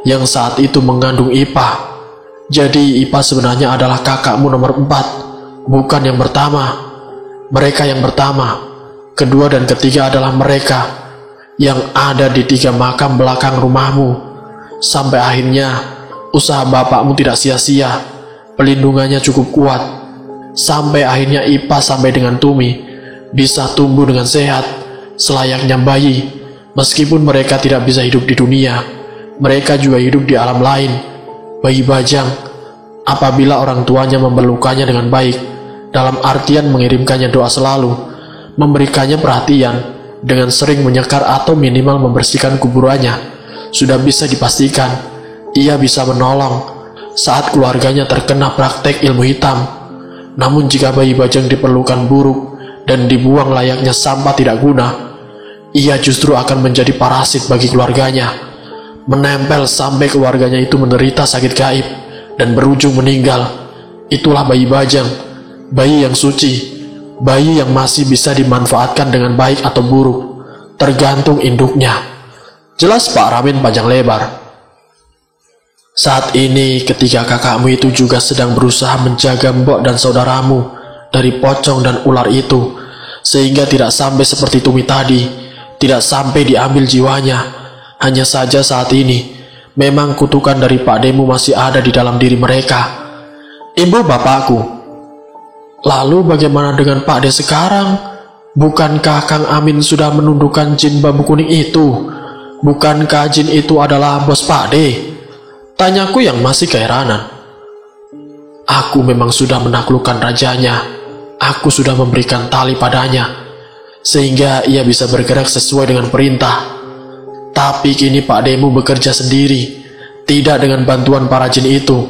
yang saat itu mengandung Ipah. Jadi Ipah sebenarnya adalah kakakmu nomor 4, bukan yang pertama. Mereka yang pertama, kedua dan ketiga adalah mereka yang ada di 3 makam belakang rumahmu. Sampai akhirnya usaha bapakmu tidak sia-sia, pelindungannya cukup kuat. Sampai akhirnya Ipah sampai dengan Tumi bisa tumbuh dengan sehat, selayaknya bayi. Meskipun mereka tidak bisa hidup di dunia, mereka juga hidup di alam lain. Bayi bajang, apabila orang tuanya memerlukannya dengan baik, dalam artian mengirimkannya doa selalu, memberikannya perhatian, dengan sering menyekar atau minimal membersihkan kuburannya, sudah bisa dipastikan ia bisa menolong saat keluarganya terkena praktek ilmu hitam. Namun jika bayi bajang diperlukan buruk dan dibuang layaknya sampah tidak guna, ia justru akan menjadi parasit bagi keluarganya, menempel sampai keluarganya itu menderita sakit gaib dan berujung meninggal. Itulah bayi bajang, bayi yang suci, bayi yang masih bisa dimanfaatkan dengan baik atau buruk, tergantung induknya. Jelas Pak Ramin panjang lebar. Saat ini ketiga kakakmu itu juga sedang berusaha menjaga Mbok dan saudaramu dari pocong dan ular itu, sehingga tidak sampai seperti Tumi tadi, tidak sampai diambil jiwanya. Hanya saja saat ini memang kutukan dari Pak Demu masih ada di dalam diri mereka. Ibu bapakku, lalu bagaimana dengan Pak De sekarang? Bukankah Kang Amin sudah menundukkan jin bambu kuning itu? Bukankah jin itu adalah bos Pak De? Tanyaku yang masih keheranan. Aku memang sudah menaklukkan rajanya, aku sudah memberikan tali padanya, sehingga ia bisa bergerak sesuai dengan perintah. Tapi kini Pak Demu bekerja sendiri, tidak dengan bantuan para jin itu.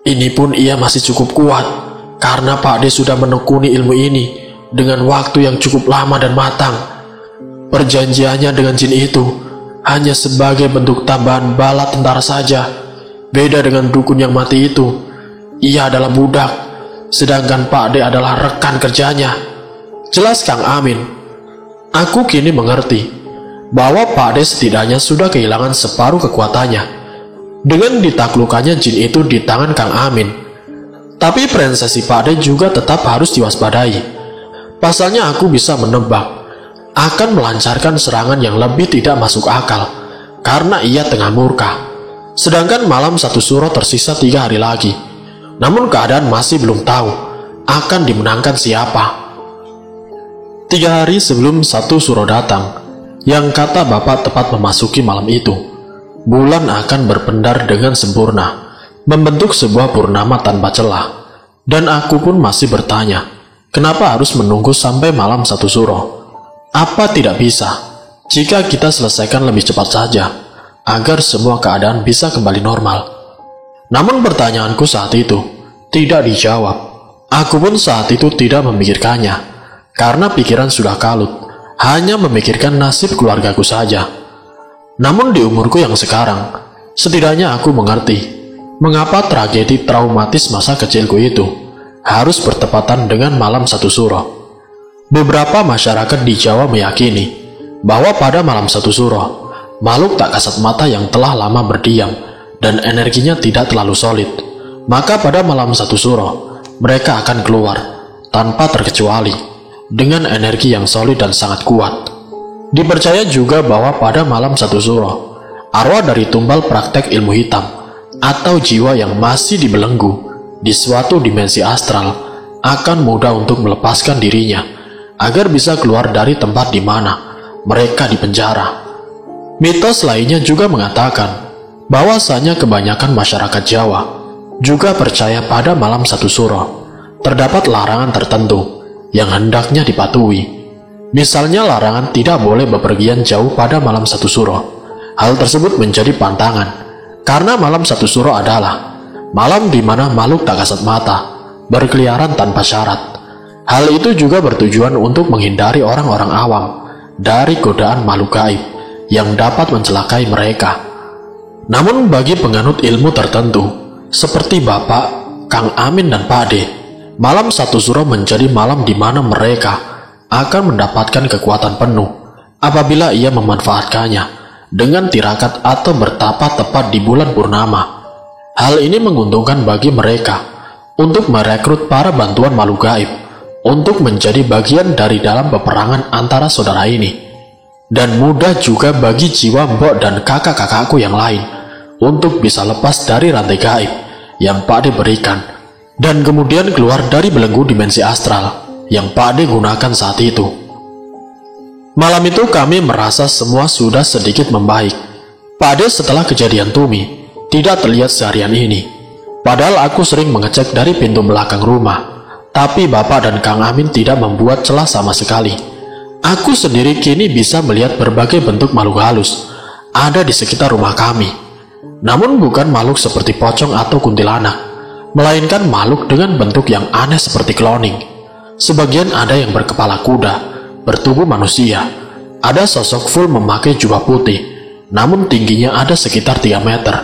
Ini pun ia masih cukup kuat, karena Pak De sudah menekuni ilmu ini dengan waktu yang cukup lama dan matang. Perjanjiannya dengan jin itu hanya sebagai bentuk tambahan bala tentara saja. Beda dengan dukun yang mati itu, ia adalah budak, sedangkan Pak De adalah rekan kerjanya. Jelas Kang Amin. Aku kini mengerti bahwa Pak De setidaknya sudah kehilangan separuh kekuatannya dengan ditaklukkannya jin itu di tangan Kang Amin. Tapi prinsesi Pak De juga tetap harus diwaspadai. Pasalnya aku bisa menebak akan melancarkan serangan yang lebih tidak masuk akal karena ia tengah murka. Sedangkan malam 1 suro tersisa 3 hari lagi. Namun keadaan masih belum tahu akan dimenangkan siapa. 3 hari sebelum 1 suro datang, yang kata Bapak tepat memasuki malam itu, bulan akan berpendar dengan sempurna, membentuk sebuah purnama tanpa celah. Dan aku pun masih bertanya, kenapa harus menunggu sampai malam 1 suro? Apa tidak bisa jika kita selesaikan lebih cepat saja, agar semua keadaan bisa kembali normal? Namun pertanyaanku saat itu tidak dijawab. Aku pun saat itu tidak memikirkannya, karena pikiran sudah kalut, hanya memikirkan nasib keluargaku saja. Namun di umurku yang sekarang, setidaknya aku mengerti mengapa tragedi traumatis masa kecilku itu harus bertepatan dengan malam 1 suro. Beberapa masyarakat di Jawa meyakini bahwa pada malam 1 suro, makhluk tak kasat mata yang telah lama berdiam dan energinya tidak terlalu solid, maka pada malam 1 suro mereka akan keluar tanpa terkecuali dengan energi yang solid dan sangat kuat. Dipercaya juga bahwa pada malam 1 suro, arwah dari tumbal praktek ilmu hitam atau jiwa yang masih dibelenggu di suatu dimensi astral akan mudah untuk melepaskan dirinya agar bisa keluar dari tempat di mana mereka dipenjara. Mitos lainnya juga mengatakan bahwasanya kebanyakan masyarakat Jawa juga percaya pada malam 1 suro terdapat larangan tertentu yang hendaknya dipatuhi. Misalnya larangan tidak boleh bepergian jauh pada malam 1 suro. Hal tersebut menjadi pantangan, karena malam 1 suro adalah malam di mana makhluk tak kasat mata berkeliaran tanpa syarat. Hal itu juga bertujuan untuk menghindari orang-orang awam dari godaan makhluk gaib yang dapat mencelakai mereka. Namun bagi penganut ilmu tertentu, seperti Bapak, Kang Amin dan Pak De, malam 1 suro menjadi malam di mana mereka akan mendapatkan kekuatan penuh apabila ia memanfaatkannya dengan tirakat atau bertapa tepat di bulan purnama. Hal ini menguntungkan bagi mereka untuk merekrut para bantuan makhluk gaib untuk menjadi bagian dari dalam peperangan antara saudara ini, dan mudah juga bagi jiwa mbok dan kakak-kakakku yang lain untuk bisa lepas dari rantai gaib yang Pak De berikan dan kemudian keluar dari belenggu dimensi astral yang Pak De gunakan saat itu. Malam itu kami merasa semua sudah sedikit membaik. Pak De setelah kejadian Tumi tidak terlihat seharian ini. Padahal aku sering mengecek dari pintu belakang rumah, tapi Bapak dan Kang Amin tidak membuat celah sama sekali. Aku sendiri kini bisa melihat berbagai bentuk makhluk halus ada di sekitar rumah kami. Namun bukan makhluk seperti pocong atau kuntilanak, melainkan makhluk dengan bentuk yang aneh seperti cloning. Sebagian ada yang berkepala kuda, bertubuh manusia. Ada sosok full memakai jubah putih, namun tingginya ada sekitar 3 meter.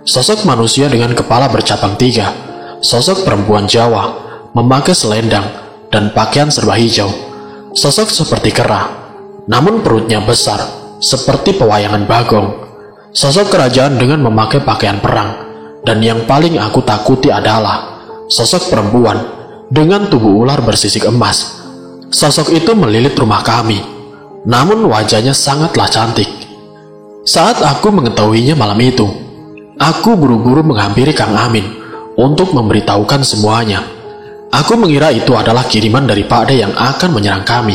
Sosok manusia dengan kepala bercabang 3. Sosok perempuan Jawa, memakai selendang dan pakaian serba hijau. Sosok seperti kera, namun perutnya besar, seperti pewayangan bagong. Sosok kerajaan dengan memakai pakaian perang. Dan yang paling aku takuti adalah sosok perempuan dengan tubuh ular bersisik emas. Sosok itu melilit rumah kami, namun wajahnya sangatlah cantik. Saat aku mengetahuinya malam itu, aku buru-buru menghampiri Kang Amin untuk memberitahukan semuanya. Aku mengira itu adalah kiriman dari Pak De yang akan menyerang kami.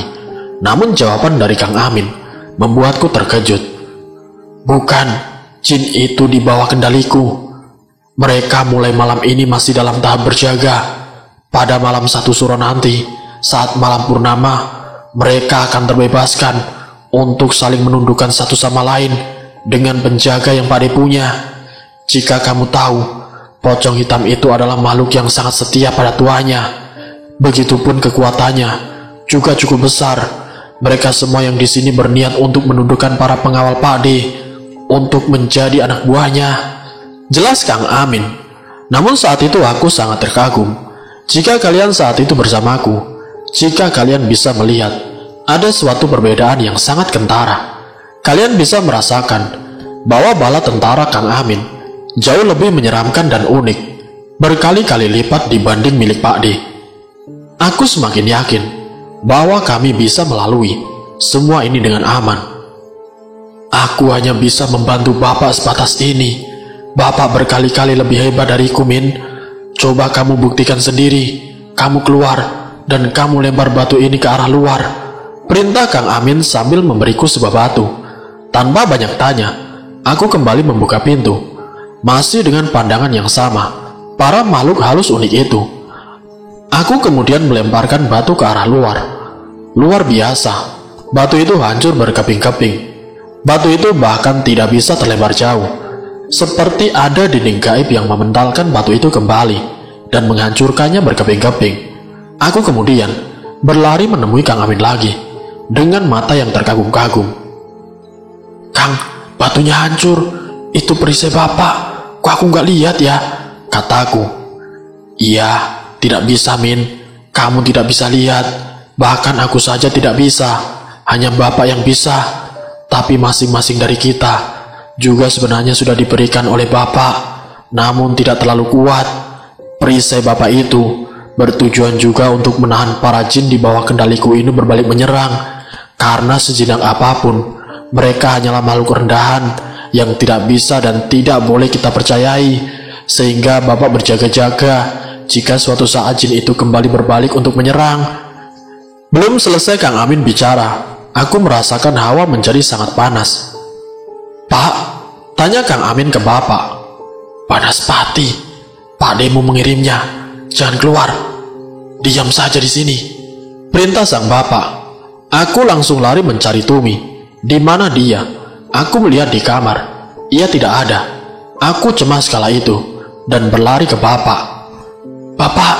Namun jawaban dari Kang Amin membuatku terkejut. Bukan, jin itu di bawah kendaliku. Mereka mulai malam ini masih dalam tahap berjaga. pada malam 1 suro nanti, saat malam purnama, mereka akan terbebaskan untuk saling menundukkan satu sama lain dengan penjaga yang Pak De punya. Jika kamu tahu, pocong hitam itu adalah makhluk yang sangat setia pada tuannya. Begitupun kekuatannya juga cukup besar. Mereka semua yang di sini berniat untuk menundukkan para pengawal Pak De untuk menjadi anak buahnya, jelas Kang Amin. Namun saat itu aku sangat terkagum. Jika kalian saat itu bersamaku, jika kalian bisa melihat ada suatu perbedaan yang sangat kentara, kalian bisa merasakan bahwa bala tentara Kang Amin jauh lebih menyeramkan dan unik, berkali-kali lipat dibanding milik Pak De. Aku semakin yakin bahwa kami bisa melalui semua ini dengan aman. Aku hanya bisa membantu Bapak sebatas ini. Bapak berkali-kali lebih hebat dariku, Min. Coba kamu buktikan sendiri. Kamu keluar dan kamu lempar batu ini ke arah luar, perintah Kang Amin sambil memberiku sebuah batu. Tanpa banyak tanya, aku kembali membuka pintu. Masih dengan pandangan yang sama, para makhluk halus unik itu. Aku kemudian melemparkan batu ke arah luar. Luar biasa, batu itu hancur berkeping-keping. Batu itu bahkan tidak bisa terlempar jauh, seperti ada dinding gaib yang mementalkan batu itu kembali dan menghancurkannya berkeping-keping. Aku kemudian berlari menemui Kang Amin lagi dengan mata yang terkagum-kagum. "Kang, batunya hancur. Itu perisai Bapak. Kok aku nggak lihat ya?" kataku. "Iya, tidak bisa, Min. Kamu tidak bisa lihat. Bahkan aku saja tidak bisa. Hanya Bapak yang bisa. Tapi masing-masing dari kita juga sebenarnya sudah diberikan oleh Bapak, namun tidak terlalu kuat. Perisai Bapak itu bertujuan juga untuk menahan para jin di bawah kendaliku ini berbalik menyerang. Karena sejenak apapun, mereka hanyalah makhluk rendahan yang tidak bisa dan tidak boleh kita percayai. Sehingga Bapak berjaga-jaga jika suatu saat jin itu kembali berbalik untuk menyerang." Belum selesai Kang Amin bicara, aku merasakan hawa menjadi sangat panas. "Pak," tanya Kang Amin ke Bapak. "Panas pati. Pak Demu mengirimnya. Jangan keluar. Diam saja di sini," perintah sang Bapak. Aku langsung lari mencari Tumi. Di mana dia? Aku melihat di kamar. Ia tidak ada. Aku cemas kala itu dan berlari ke Bapak. "Bapak,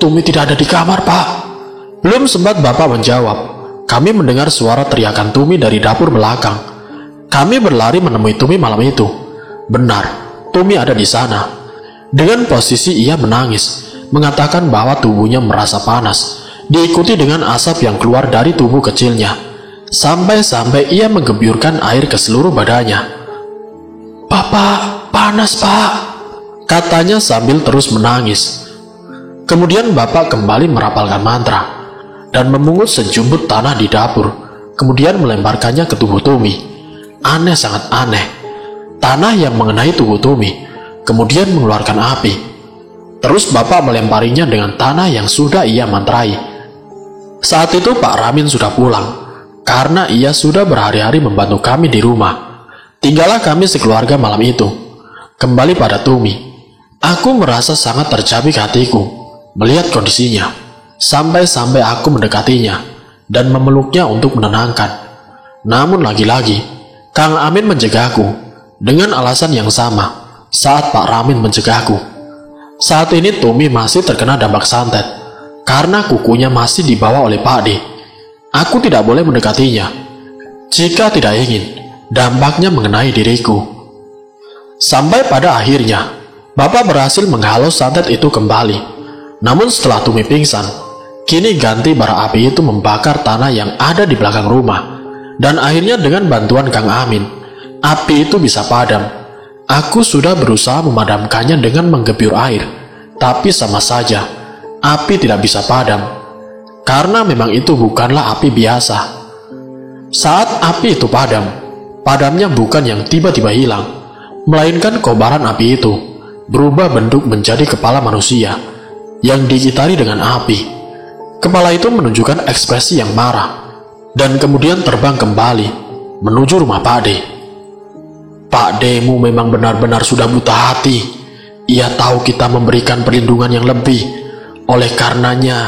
Tumi tidak ada di kamar, Pak." Belum sempat Bapak menjawab, kami mendengar suara teriakan Tumi dari dapur belakang. Kami berlari menemui Tumi malam itu. Benar, Tumi ada di sana. Dengan posisi ia menangis, mengatakan bahwa tubuhnya merasa panas, diikuti dengan asap yang keluar dari tubuh kecilnya. Sampai-sampai ia menggemburkan air ke seluruh badannya. "Bapak, panas, Pak," katanya sambil terus menangis. Kemudian Bapak kembali merapalkan mantra dan memungut sejumput tanah di dapur, kemudian melemparkannya ke tubuh Tumi. Aneh, sangat aneh. Tanah yang mengenai tubuh Tumi, kemudian mengeluarkan api. Terus Bapak melemparinya dengan tanah yang sudah ia mantrai. Saat itu Pak Ramin sudah pulang, karena ia sudah berhari-hari membantu kami di rumah. Tinggallah kami sekeluarga malam itu. Kembali pada Tumi, aku merasa sangat tercabik hatiku melihat kondisinya. Sampai-sampai aku mendekatinya dan memeluknya untuk menenangkan. Namun lagi-lagi, Kang Amin mencegahku dengan alasan yang sama saat Pak Ramin mencegahku. Saat ini Tumi masih terkena dampak santet karena kukunya masih dibawa oleh Pak De. Aku tidak boleh mendekatinya jika tidak ingin dampaknya mengenai diriku. Sampai pada akhirnya, Bapak berhasil menghalau santet itu kembali. Namun setelah Tumi pingsan, kini ganti bara api itu membakar tanah yang ada di belakang rumah. Dan akhirnya dengan bantuan Kang Amin, api itu bisa padam. Aku sudah berusaha memadamkannya dengan menggebyur air, tapi sama saja, api tidak bisa padam. Karena memang itu bukanlah api biasa. Saat api itu padam, padamnya bukan yang tiba-tiba hilang, melainkan kobaran api itu berubah bentuk menjadi kepala manusia yang digitari dengan api. Kepala itu menunjukkan ekspresi yang marah, dan kemudian terbang kembali menuju rumah Pak De. Pak Demu memang benar-benar sudah buta hati. Ia tahu kita memberikan perlindungan yang lebih. Oleh karenanya,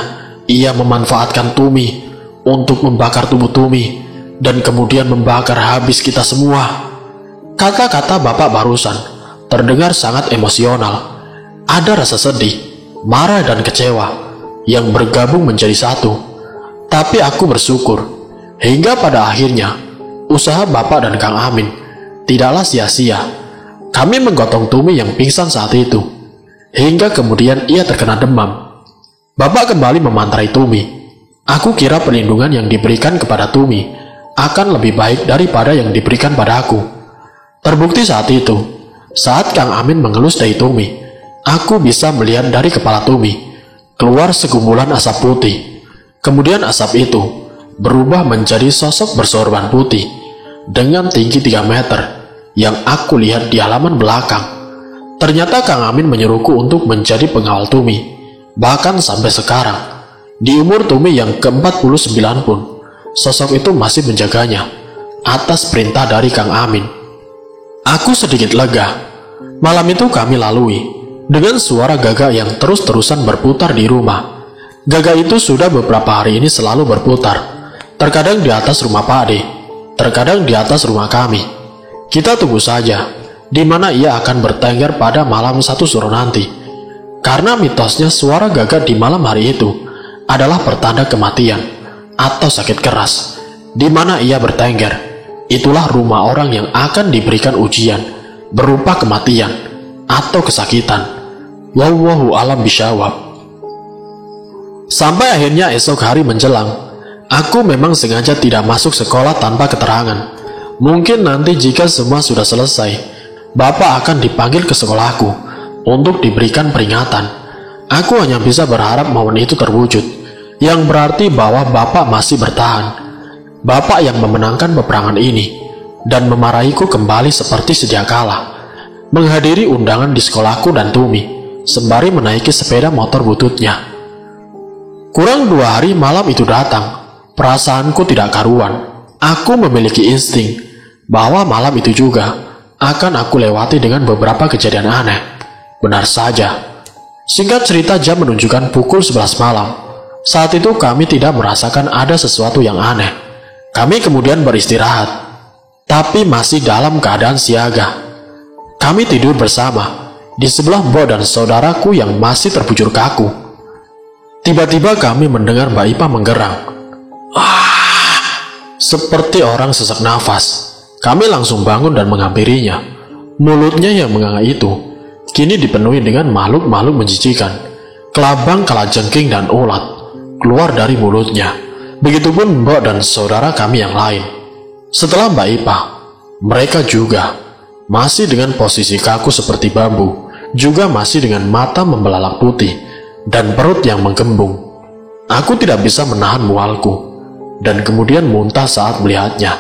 ia memanfaatkan Tumi untuk membakar tubuh Tumi dan kemudian membakar habis kita semua. Kata-kata bapak barusan terdengar sangat emosional. Ada rasa sedih, marah dan kecewa yang bergabung menjadi satu. Tapi aku bersyukur hingga pada akhirnya usaha bapak dan Kang Amin tidaklah sia-sia. Kami menggotong Tumi yang pingsan saat itu, hingga kemudian ia terkena demam. Bapak kembali memantrai Tumi. Aku kira perlindungan yang diberikan kepada Tumi akan lebih baik daripada yang diberikan pada aku. Terbukti saat itu, saat Kang Amin mengelus dahi Tumi, aku bisa melihat dari kepala Tumi keluar segumpulan asap putih. Kemudian asap itu berubah menjadi sosok bersorban putih dengan tinggi 3 meter yang aku lihat di halaman belakang. Ternyata Kang Amin menyuruhku untuk menjadi pengawal Tumi. Bahkan sampai sekarang, di umur Tumi yang ke-49 pun, sosok itu masih menjaganya atas perintah dari Kang Amin. Aku sedikit lega. Malam itu kami lalui dengan suara gagak yang terus-terusan berputar di rumah. Gagak itu sudah beberapa hari ini selalu berputar. Terkadang di atas rumah Pak Ade, terkadang di atas rumah kami. Kita tunggu saja di mana ia akan bertengger pada malam 1 Suro nanti. Karena mitosnya suara gagak di malam hari itu adalah pertanda kematian atau sakit keras. Di mana ia bertengger, itulah rumah orang yang akan diberikan ujian berupa kematian atau kesakitan. Wallahu alam bisyawab. Sampai akhirnya esok hari menjelang, aku memang sengaja tidak masuk sekolah tanpa keterangan. Mungkin nanti jika semua sudah selesai, bapak akan dipanggil ke sekolahku untuk diberikan peringatan. Aku hanya bisa berharap momen itu terwujud, yang berarti bahwa bapak masih bertahan. Bapak yang memenangkan peperangan ini dan memarahiku kembali seperti sedia kala, menghadiri undangan di sekolahku dan Tumi sembari menaiki sepeda motor bututnya. Kurang 2 hari malam itu datang. Perasaanku tidak karuan. Aku memiliki insting bahwa malam itu juga akan aku lewati dengan beberapa kejadian aneh. Benar saja. Singkat cerita, jam menunjukkan pukul 11 malam. Saat itu kami tidak merasakan ada sesuatu yang aneh. Kami kemudian beristirahat, tapi masih dalam keadaan siaga. Kami tidur bersama di sebelah Mbok dan saudaraku yang masih terbujur kaku. Tiba-tiba kami mendengar Mbak Ipa menggerang. Seperti orang sesak nafas. Kami langsung bangun dan menghampirinya. Mulutnya yang menganga itu kini dipenuhi dengan makhluk-makhluk menjijikan. Kelabang, kalajengking, dan ulat keluar dari mulutnya. Begitupun Mbok dan saudara kami yang lain. Setelah Mbak Ipa, mereka juga masih dengan posisi kaku seperti bambu, juga masih dengan mata membelalak putih dan perut yang menggembung. Aku tidak bisa menahan mualku dan kemudian muntah saat melihatnya.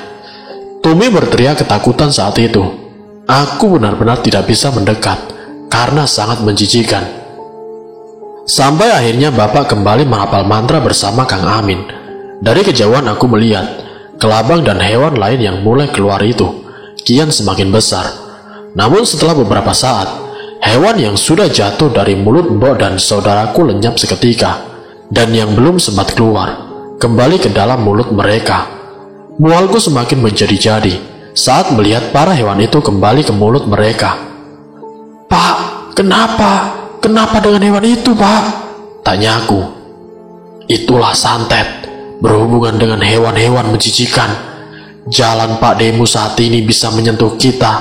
Tumi berteriak ketakutan saat itu. Aku benar-benar tidak bisa mendekat karena sangat menjijikan. Sampai akhirnya bapak kembali menghafal mantra bersama Kang Amin. Dari kejauhan aku melihat kelabang dan hewan lain yang mulai keluar itu kian semakin besar. Namun setelah beberapa saat, hewan yang sudah jatuh dari mulut Mbok dan saudaraku lenyap seketika, dan yang belum sempat keluar kembali ke dalam mulut mereka. Mualku semakin menjadi-jadi saat melihat para hewan itu kembali ke mulut mereka. "Pak, kenapa? Kenapa dengan hewan itu, Pak?" tanyaku. "Itulah santet, berhubungan dengan hewan-hewan menjijikan. Jalan Pak Demu saat ini bisa menyentuh kita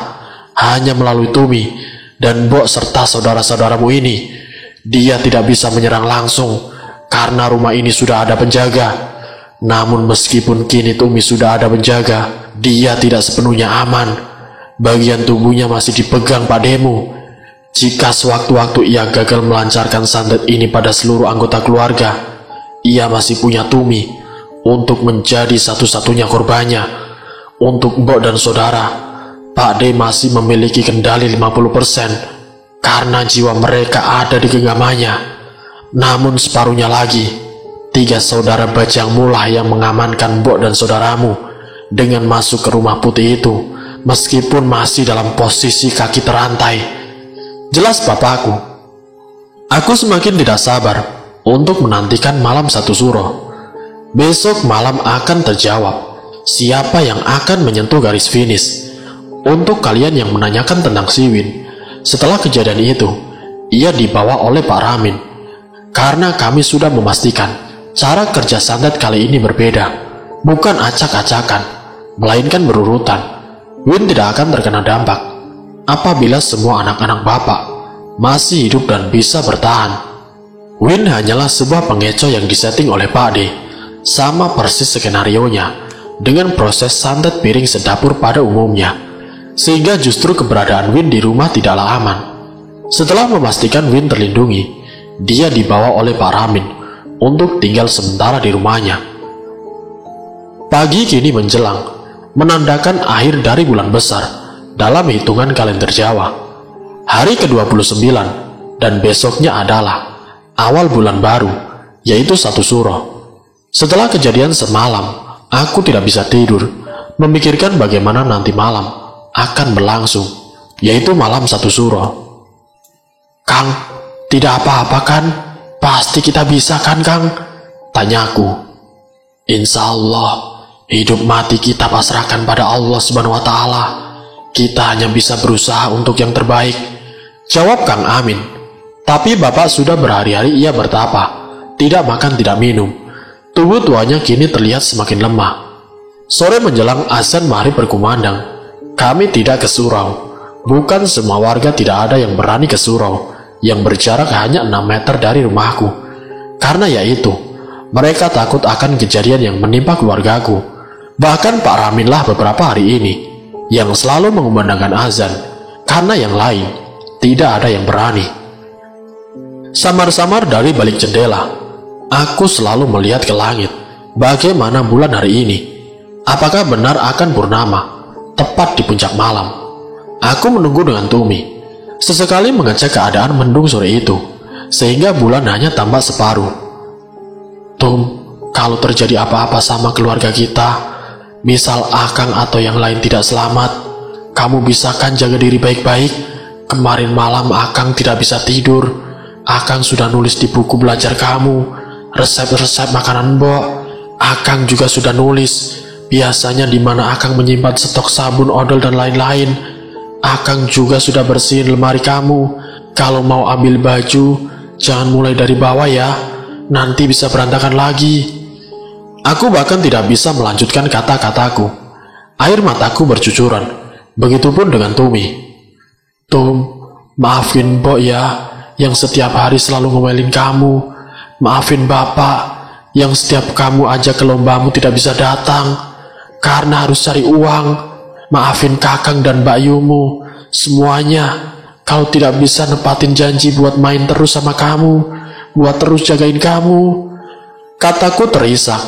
hanya melalui Tumi dan Mbok serta saudara-saudaramu ini. Dia tidak bisa menyerang langsung karena rumah ini sudah ada penjaga. Namun meskipun kini Tumi sudah ada penjaga, dia tidak sepenuhnya aman. Bagian tubuhnya masih dipegang Pak Demu. Jika sewaktu-waktu ia gagal melancarkan santet ini pada seluruh anggota keluarga, ia masih punya Tumi untuk menjadi satu-satunya korbannya. Untuk Mbok dan saudara, Pak D masih memiliki kendali 50% karena jiwa mereka ada di genggamannya. Namun separuhnya lagi, 3 saudara bajang mulah yang mengamankan Mbok dan saudaramu dengan masuk ke rumah putih itu, meskipun masih dalam posisi kaki terantai." Jelas bapakku. Aku semakin tidak sabar untuk menantikan malam satu suro. Besok malam akan terjawab siapa yang akan menyentuh garis finish. Untuk kalian yang menanyakan tentang Siwin, setelah kejadian itu, ia dibawa oleh Pak Ramin. Karena kami sudah memastikan cara kerja santet kali ini berbeda, bukan acak-acakan, melainkan berurutan. Win tidak akan terkena dampak apabila semua anak-anak Bapak masih hidup dan bisa bertahan. Win hanyalah sebuah pengecoh yang disetting oleh Pak D, sama persis skenarionya dengan proses santet piring sedapur pada umumnya, sehingga justru keberadaan Win di rumah tidaklah aman. Setelah memastikan Win terlindungi, dia dibawa oleh Pak Ramin untuk tinggal sementara di rumahnya. Pagi kini menjelang, menandakan akhir dari bulan besar dalam hitungan kalender Jawa. Hari ke-29 dan besoknya adalah awal bulan baru, yaitu 1 Suro. Setelah kejadian semalam, aku tidak bisa tidur, memikirkan bagaimana nanti malam akan berlangsung, yaitu malam 1 Suro. Kang, tidak apa-apa kan? Pasti kita bisa kan, Kang? Tanyaku. Insya Allah, hidup mati kita pasrahkan pada Allah Subhanahu wa Ta'ala. Kita hanya bisa berusaha untuk yang terbaik, jawab Kang Amin. Tapi Bapak sudah berhari-hari ia bertapa, tidak makan tidak minum. Tubuh tuanya kini terlihat semakin lemah. Sore menjelang azan maghrib berkumandang, kami tidak ke surau. Bukan semua warga tidak ada yang berani ke surau yang berjarak hanya 6 meter dari rumahku. Karena yaitu, mereka takut akan kejadian yang menimpa keluargaku. Bahkan Pak Raminlah beberapa hari ini yang selalu mengumandangkan azan, karena yang lain tidak ada yang berani. Samar-samar dari balik jendela, aku selalu melihat ke langit. Bagaimana bulan hari ini? Apakah benar akan purnama, tepat di puncak malam? Aku menunggu dengan Tumi. Sesekali mengecek keadaan mendung sore itu, sehingga bulan hanya tampak separuh. Tum, kalau terjadi apa-apa sama keluarga kita, misal Akang atau yang lain tidak selamat, kamu bisa kan jaga diri baik-baik? Kemarin malam Akang tidak bisa tidur. Akang sudah nulis di buku belajar kamu resep-resep makanan Mbok. Akang juga sudah nulis biasanya di mana Akang menyimpan stok sabun, odol dan lain-lain. Akang juga sudah bersihin lemari kamu. Kalau mau ambil baju, jangan mulai dari bawah ya, nanti bisa berantakan lagi. Aku bahkan tidak bisa melanjutkan kata-kataku. Air mataku bercucuran. Begitupun dengan Tumi. Tum, maafin Mbok ya, yang setiap hari selalu ngomelin kamu. Maafin Bapak, yang setiap kamu ajak ke lombamu tidak bisa datang, karena harus cari uang. Maafin Kakang dan Mbak Yumu, semuanya. Kalau tidak bisa nepatin janji buat main terus sama kamu, buat terus jagain kamu. Kataku terisak.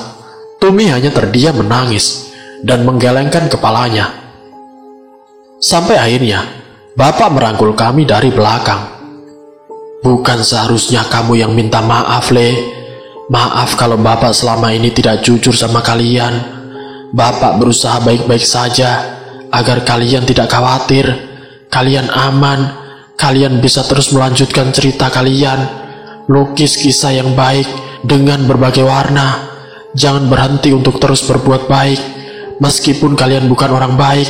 Tumi hanya terdiam menangis dan menggelengkan kepalanya. Sampai akhirnya, Bapak merangkul kami dari belakang. Bukan seharusnya kamu yang minta maaf, Le. Maaf kalau Bapak selama ini tidak jujur sama kalian. Bapak berusaha baik-baik saja agar kalian tidak khawatir, kalian aman, kalian bisa terus melanjutkan cerita kalian, lukis kisah yang baik dengan berbagai warna. Jangan berhenti untuk terus berbuat baik, meskipun kalian bukan orang baik,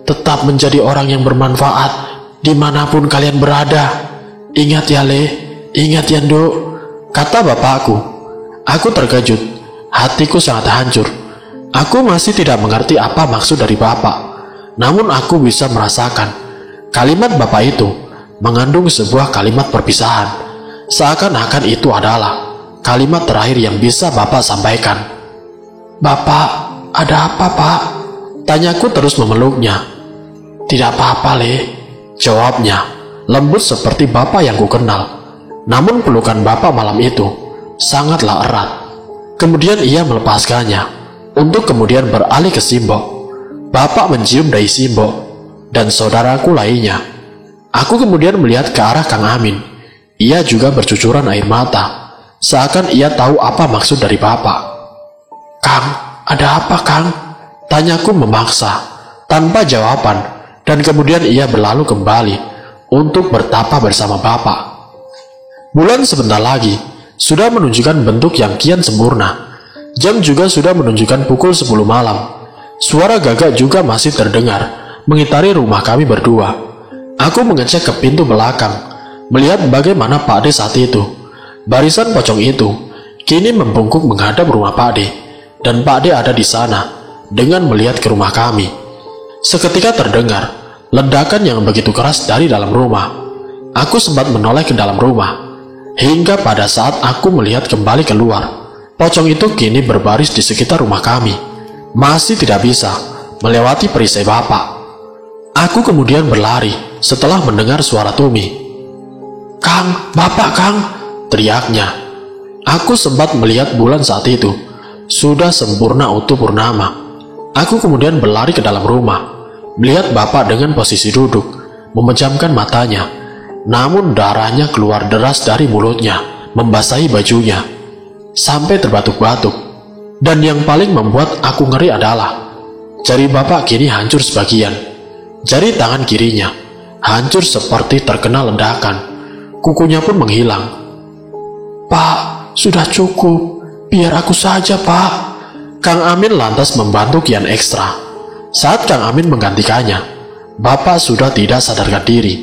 tetap menjadi orang yang bermanfaat dimanapun kalian berada. Ingat ya Le, ingat ya Nduk, kata bapakku. Aku terkejut, hatiku sangat hancur. Aku masih tidak mengerti apa maksud dari bapak. Namun aku bisa merasakan kalimat bapak itu mengandung sebuah kalimat perpisahan, seakan-akan itu adalah kalimat terakhir yang bisa bapak sampaikan. Bapak, ada apa Pak? Tanyaku terus memeluknya. Tidak apa-apa Le, jawabnya lembut seperti bapak yang kukenal. Namun pelukan bapak malam itu sangatlah erat. Kemudian ia melepaskannya untuk kemudian beralih ke Simbok. Bapak mencium dahi Simbok dan saudaraku lainnya. Aku kemudian melihat ke arah Kang Amin. Ia juga bercucuran air mata, seakan ia tahu apa maksud dari bapak. Kang, ada apa Kang? Tanyaku memaksa, tanpa jawaban, dan kemudian ia berlalu kembali untuk bertapa bersama bapak. Bulan sebentar lagi sudah menunjukkan bentuk yang kian sempurna. Jam juga sudah menunjukkan pukul 10 malam. Suara gagak juga masih terdengar mengitari rumah kami berdua. Aku mengecek ke pintu belakang, melihat bagaimana Pak D saat itu. Barisan pocong itu kini membungkuk menghadap rumah Pak D, dan Pak D ada di sana dengan melihat ke rumah kami. Seketika terdengar ledakan yang begitu keras dari dalam rumah. Aku sempat menoleh ke dalam rumah, hingga pada saat aku melihat kembali keluar, pocong itu kini berbaris di sekitar rumah kami, masih tidak bisa melewati perisai Bapak. Aku kemudian berlari setelah mendengar suara Tumi. "Kang, Bapak Kang!" teriaknya. Aku sempat melihat bulan saat itu sudah sempurna utuh purnama. Aku kemudian berlari ke dalam rumah, melihat Bapak dengan posisi duduk, memejamkan matanya, namun darahnya keluar deras dari mulutnya, membasahi bajunya sampai terbatuk-batuk. Dan yang paling membuat aku ngeri adalah jari Bapak kini hancur sebagian. Jari tangan kirinya hancur seperti terkena ledakan. Kukunya pun menghilang. "Pak, sudah cukup. Biar aku saja, Pak." Kang Amin lantas membantu kian ekstra. Saat Kang Amin menggantikannya, Bapak sudah tidak sadarkan diri,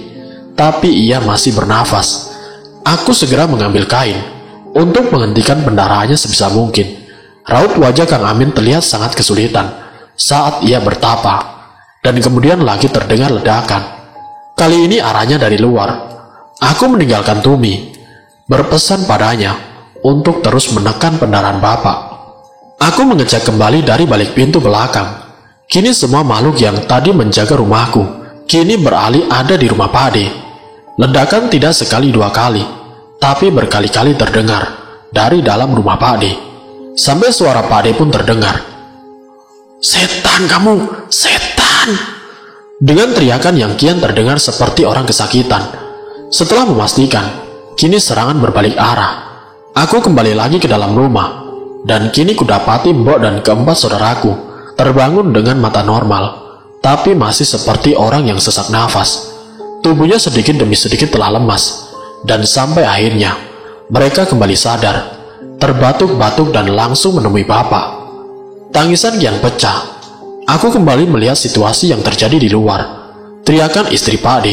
tapi ia masih bernafas. Aku segera mengambil kain untuk menghentikan pendarahannya sebisa mungkin. Raut wajah Kang Amin terlihat sangat kesulitan saat ia bertapa, dan kemudian lagi terdengar ledakan. Kali ini arahnya dari luar. Aku meninggalkan Tumi, berpesan padanya untuk terus menekan pendarahan Bapak. Aku mengecek kembali dari balik pintu belakang. Kini semua makhluk yang tadi menjaga rumahku kini beralih ada di rumah Pak D. Ledakan tidak sekali dua kali, tapi berkali-kali terdengar dari dalam rumah Pak D. Sampai suara Pak D pun terdengar. "Setan kamu, setan!" Dengan teriakan yang kian terdengar seperti orang kesakitan. Setelah memastikan kini serangan berbalik arah, aku kembali lagi ke dalam rumah, dan kini kudapati Mbok dan keempat saudaraku terbangun dengan mata normal, tapi masih seperti orang yang sesak nafas. Tubuhnya sedikit demi sedikit telah lemas, dan sampai akhirnya mereka kembali sadar, terbatuk-batuk dan langsung menemui Bapak. Tangisan kian pecah. Aku kembali melihat situasi yang terjadi di luar. Teriakan istri Pak D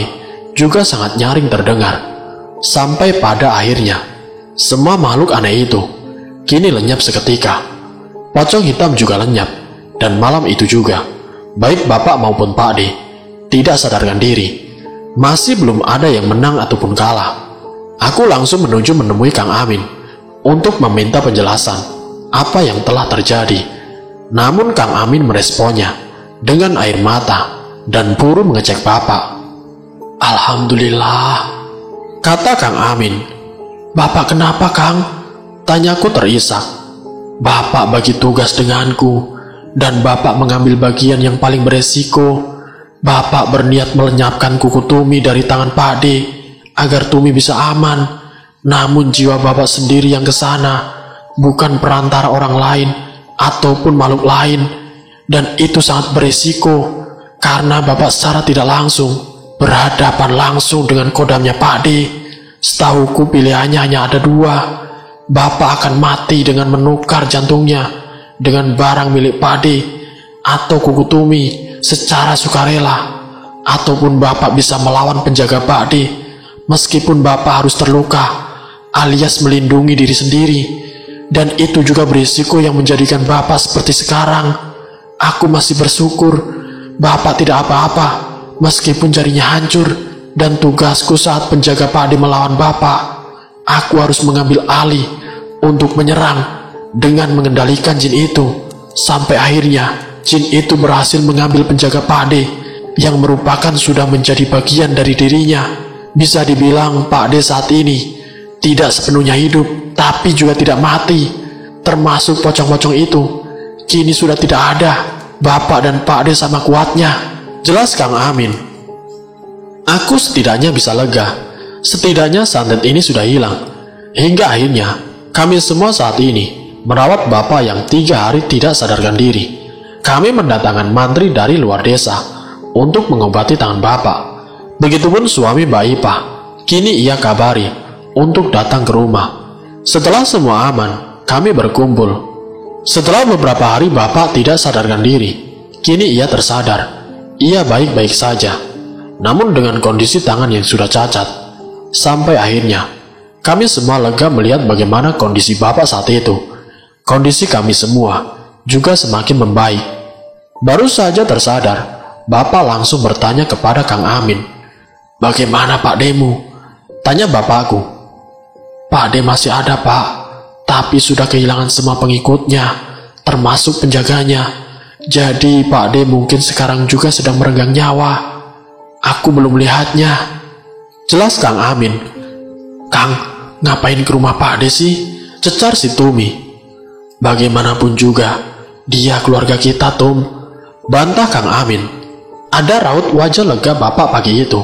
juga sangat nyaring terdengar. Sampai pada akhirnya semua makhluk aneh itu kini lenyap seketika. Pocong hitam juga lenyap, dan malam itu juga baik Bapak maupun Pak D tidak sadarkan diri. Masih belum ada yang menang ataupun kalah. Aku langsung menemui Kang Amin untuk meminta penjelasan apa yang telah terjadi. Namun Kang Amin meresponnya dengan air mata dan buru mengecek Bapak. "Alhamdulillah," kata Kang Amin. "Bapak kenapa, Kang?" tanyaku terisak. "Bapak bagi tugas denganku, dan Bapak mengambil bagian yang paling beresiko. Bapak berniat melenyapkan kuku Tumi dari tangan Pak D agar Tumi bisa aman. Namun jiwa Bapak sendiri yang ke sana, bukan perantara orang lain ataupun makhluk lain. Dan itu sangat beresiko, karena Bapak secara tidak langsung berhadapan langsung dengan kodamnya Pak D. Setahuku pilihannya hanya ada dua. Bapak akan mati dengan menukar jantungnya dengan barang milik Pak D atau kuku Tumi secara sukarela, ataupun Bapak bisa melawan penjaga Pak D meskipun Bapak harus terluka alias melindungi diri sendiri, dan itu juga berisiko yang menjadikan Bapak seperti sekarang. Aku masih bersyukur Bapak tidak apa-apa meskipun jarinya hancur, dan tugasku saat penjaga Pak D melawan Bapak, aku harus mengambil alih untuk menyerang dengan mengendalikan jin itu. Sampai akhirnya jin itu berhasil mengambil penjaga Pak D yang merupakan sudah menjadi bagian dari dirinya. Bisa dibilang Pak D saat ini tidak sepenuhnya hidup, tapi juga tidak mati. Termasuk pocong-pocong itu kini sudah tidak ada. Bapak dan Pak D sama kuatnya, jelas Kang Amin. Aku setidaknya bisa lega. Setidaknya santet ini sudah hilang. Hingga akhirnya kami semua saat ini merawat Bapak yang 3 hari tidak sadarkan diri. Kami mendatangkan mantri dari luar desa untuk mengobati tangan Bapak. Begitupun suami Mbak Ipah, kini ia kabari untuk datang ke rumah. Setelah semua aman, kami berkumpul. Setelah beberapa hari Bapak tidak sadarkan diri. Kini ia tersadar. Ia baik-baik saja, namun dengan kondisi tangan yang sudah cacat. Sampai akhirnya, kami semua lega melihat bagaimana kondisi Bapak saat itu. Kondisi kami semua juga semakin membaik. Baru saja tersadar, Bapak langsung bertanya kepada Kang Amin. "Bagaimana Pak Demu?" Tanya bapakku. "Pak De masih ada Pak, tapi sudah kehilangan semua pengikutnya, termasuk penjaganya. Jadi Pak De mungkin sekarang juga sedang merenggang nyawa. Aku belum melihatnya." Jelas Kang Amin. "Kang, ngapain ke rumah Pak De sih?" cecar si Tumi. "Bagaimanapun juga, dia keluarga kita, Tum," bantah Kang Amin. Ada raut wajah lega Bapak pagi itu.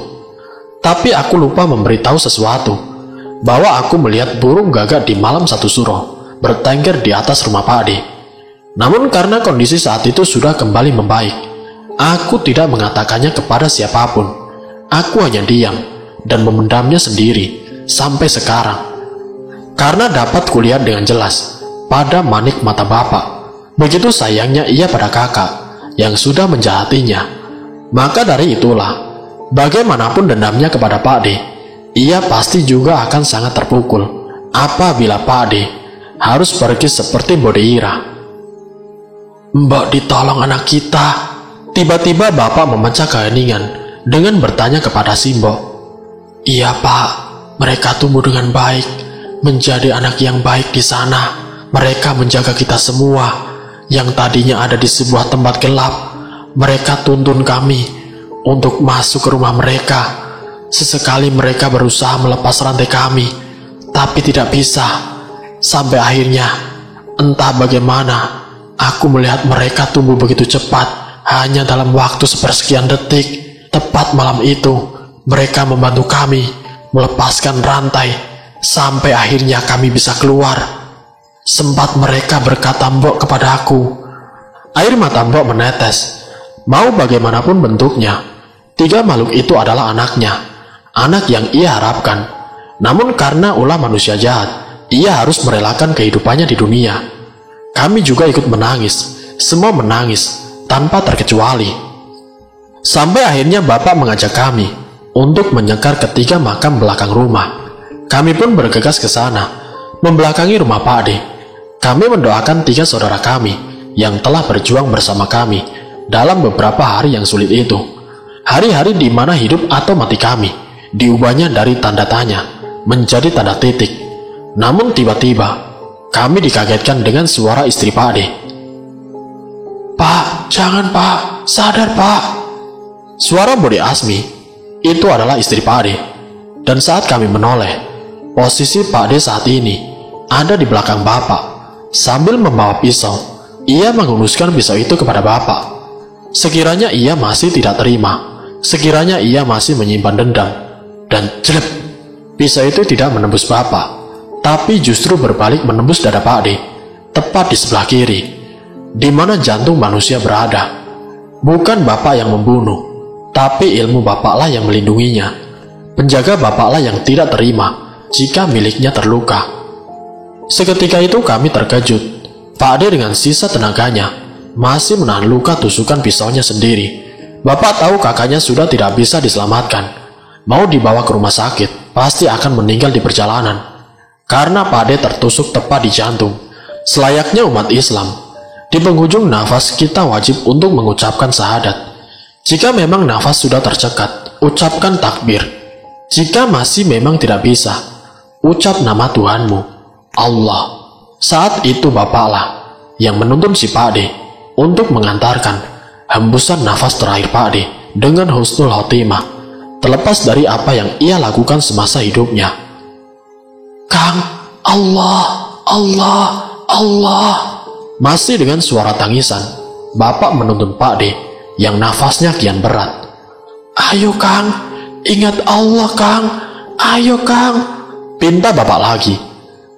Tapi aku lupa memberitahu sesuatu, bahwa aku melihat burung gagak di malam satu suro bertengger di atas rumah Pak De. Namun karena kondisi saat itu sudah kembali membaik, aku tidak mengatakannya kepada siapapun. Aku hanya diam dan memendamnya sendiri sampai sekarang. Karena dapat kulihat dengan jelas pada manik mata Bapak, begitu sayangnya ia pada kakak yang sudah menjahatinya. Maka dari itulah, bagaimanapun dendamnya kepada Pak De, ia pasti juga akan sangat terpukul apabila Pak De harus pergi seperti Bodeira. "Mbok ditolong anak kita." Tiba-tiba Bapak memecah keheningan dengan bertanya kepada Simbok. "Iya Pak, mereka tumbuh dengan baik, menjadi anak yang baik di sana. Mereka menjaga kita semua yang tadinya ada di sebuah tempat gelap. Mereka tuntun kami untuk masuk ke rumah mereka. Sesekali mereka berusaha melepas rantai kami, tapi tidak bisa. Sampai akhirnya, entah bagaimana, aku melihat mereka tumbuh begitu cepat, hanya dalam waktu sepersekian detik. Tepat malam itu, mereka membantu kami melepaskan rantai, sampai akhirnya kami bisa keluar. Sempat mereka berkata Mbok kepada aku." Air mata Mbok menetes. Mau bagaimanapun bentuknya, 3 makhluk itu adalah anaknya. Anak yang ia harapkan. Namun karena ulah manusia jahat, ia harus merelakan kehidupannya di dunia. Kami juga ikut menangis. Semua menangis, tanpa terkecuali. Sampai akhirnya Bapak mengajak kami untuk menyekar ketiga makam belakang rumah. Kami pun bergegas ke sana, membelakangi rumah Pak De. Kami mendoakan 3 saudara kami yang telah berjuang bersama kami dalam beberapa hari yang sulit itu. Hari-hari di mana hidup atau mati kami diubahnya dari tanda tanya menjadi tanda titik. Namun tiba-tiba kami dikagetkan dengan suara istri Pak De. "Pak, jangan Pak, sadar Pak." Suara Bode Asmi itu adalah istri Pak De. Dan saat kami menoleh, posisi Pak De saat ini ada di belakang Bapak. Sambil membawa pisau, ia menghunuskan pisau itu kepada Bapak. Sekiranya ia masih tidak terima, sekiranya ia masih menyimpan dendam, dan jelek, pisau itu tidak menembus Bapak, tapi justru berbalik menembus dada Pak De, tepat di sebelah kiri, di mana jantung manusia berada. Bukan Bapak yang membunuh, tapi ilmu Bapaklah yang melindunginya. Penjaga Bapaklah yang tidak terima jika miliknya terluka. Seketika itu kami terkejut. Pak De dengan sisa tenaganya masih menahan luka tusukan pisaunya sendiri. Bapak tahu kakaknya sudah tidak bisa diselamatkan. Mau dibawa ke rumah sakit, pasti akan meninggal di perjalanan. Karena Pak De tertusuk tepat di jantung. Selayaknya umat Islam, di penghujung nafas kita wajib untuk mengucapkan syahadat. Jika memang nafas sudah tercekat, ucapkan takbir. Jika masih memang tidak bisa, ucap nama Tuhanmu, Allah. Saat itu Bapaklah yang menuntun si Pak De untuk mengantarkan hembusan nafas terakhir Pak De dengan husnul khotimah, terlepas dari apa yang ia lakukan semasa hidupnya. "Kang, Allah, Allah, Allah." Masih dengan suara tangisan, Bapak menuntun Pak De yang nafasnya kian berat. "Ayo Kang, ingat Allah Kang, ayo Kang," pinta Bapak lagi.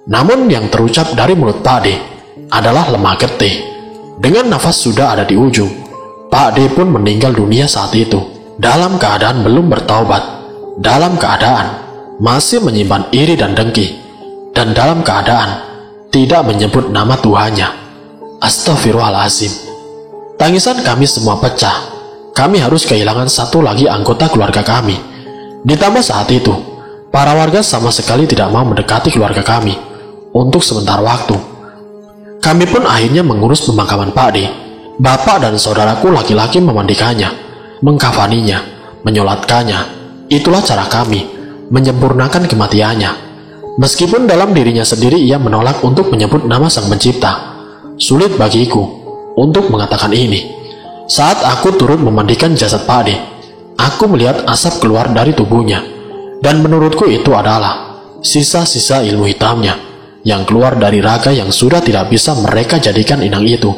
Namun yang terucap dari mulut Pak De adalah lemah getih. Dengan nafas sudah ada di ujung, Pak De pun meninggal dunia saat itu, dalam keadaan belum bertaubat, dalam keadaan masih menyimpan iri dan dengki, dan dan dalam keadaan tidak menyebut nama Tuhannya. Astaghfirullahaladzim. Tangisan kami semua pecah. Kami harus kehilangan satu lagi anggota keluarga kami. Ditambah saat itu, para warga sama sekali tidak mau mendekati keluarga kami untuk sementara waktu. Kami pun akhirnya mengurus pemakaman Pak D. Bapak dan saudaraku laki-laki memandikannya, mengkafaninya, menyolatkannya. Itulah cara kami menyempurnakan kematiannya. Meskipun dalam dirinya sendiri ia menolak untuk menyebut nama Sang Pencipta. Sulit bagiku untuk mengatakan ini. Saat aku turut memandikan jasad Pak D, aku melihat asap keluar dari tubuhnya, dan menurutku itu adalah sisa-sisa ilmu hitamnya yang keluar dari raga yang sudah tidak bisa mereka jadikan inang itu.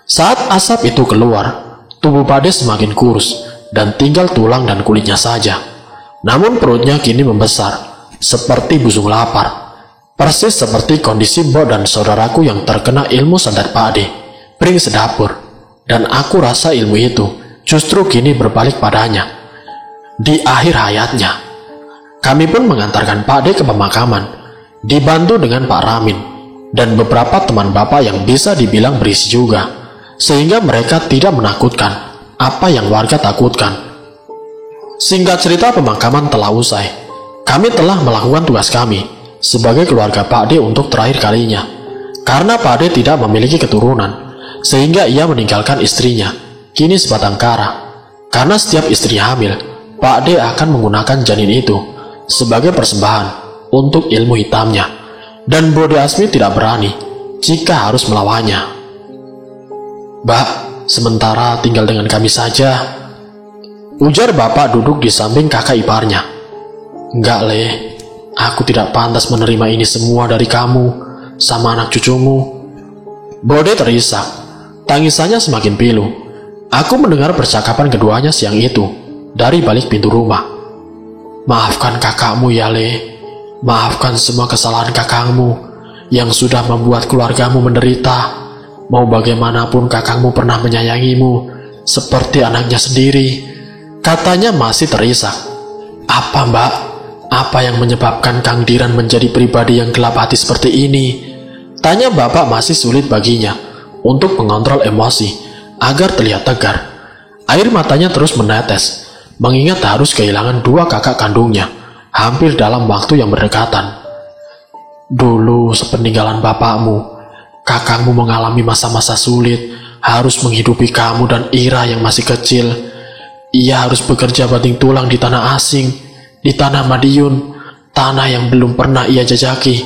Saat asap itu keluar, tubuh Pak D semakin kurus dan tinggal tulang dan kulitnya saja. Namun perutnya kini membesar seperti busung lapar, persis seperti kondisi Mbok dan saudaraku yang terkena ilmu santet Pak D, Pring sedapur. Dan aku rasa ilmu itu justru kini berbalik padanya. Di akhir hayatnya, kami pun mengantarkan Pak D ke pemakaman, dibantu dengan Pak Ramin dan beberapa teman bapak yang bisa dibilang berisi juga, sehingga mereka tidak menakutkan apa yang warga takutkan. Singkat cerita, pemakaman telah usai. Kami telah melakukan tugas kami sebagai keluarga Pak D untuk terakhir kalinya, karena Pak D tidak memiliki keturunan, sehingga ia meninggalkan istrinya, kini sebatang kara. Karena setiap istri hamil, Pak D akan menggunakan janin itu sebagai persembahan untuk ilmu hitamnya, dan Bode Asmi tidak berani jika harus melawannya. "Mbak, sementara tinggal dengan kami saja," ujar bapak duduk di samping kakak iparnya. "Enggak, Le, aku tidak pantas menerima ini semua dari kamu sama anak cucumu." Bode terisak. Tangisannya semakin pilu. Aku mendengar percakapan keduanya siang itu dari balik pintu rumah. "Maafkan kakakmu ya, Le. Maafkan semua kesalahan kakakmu yang sudah membuat keluargamu menderita. Mau bagaimanapun kakakmu pernah menyayangimu seperti anaknya sendiri," katanya masih terisak. "Apa, Mbak? Apa yang menyebabkan Kang Diran menjadi pribadi yang gelap hati seperti ini?" tanya bapak masih sulit baginya untuk mengontrol emosi agar terlihat tegar. Air matanya terus menetes, mengingat harus kehilangan dua kakak kandungnya hampir dalam waktu yang berdekatan. "Dulu sepeninggalan bapakmu, kakakmu mengalami masa-masa sulit, harus menghidupi kamu dan Ira yang masih kecil. Ia harus bekerja banting tulang di tanah asing, di tanah Madiun, tanah yang belum pernah ia jajaki.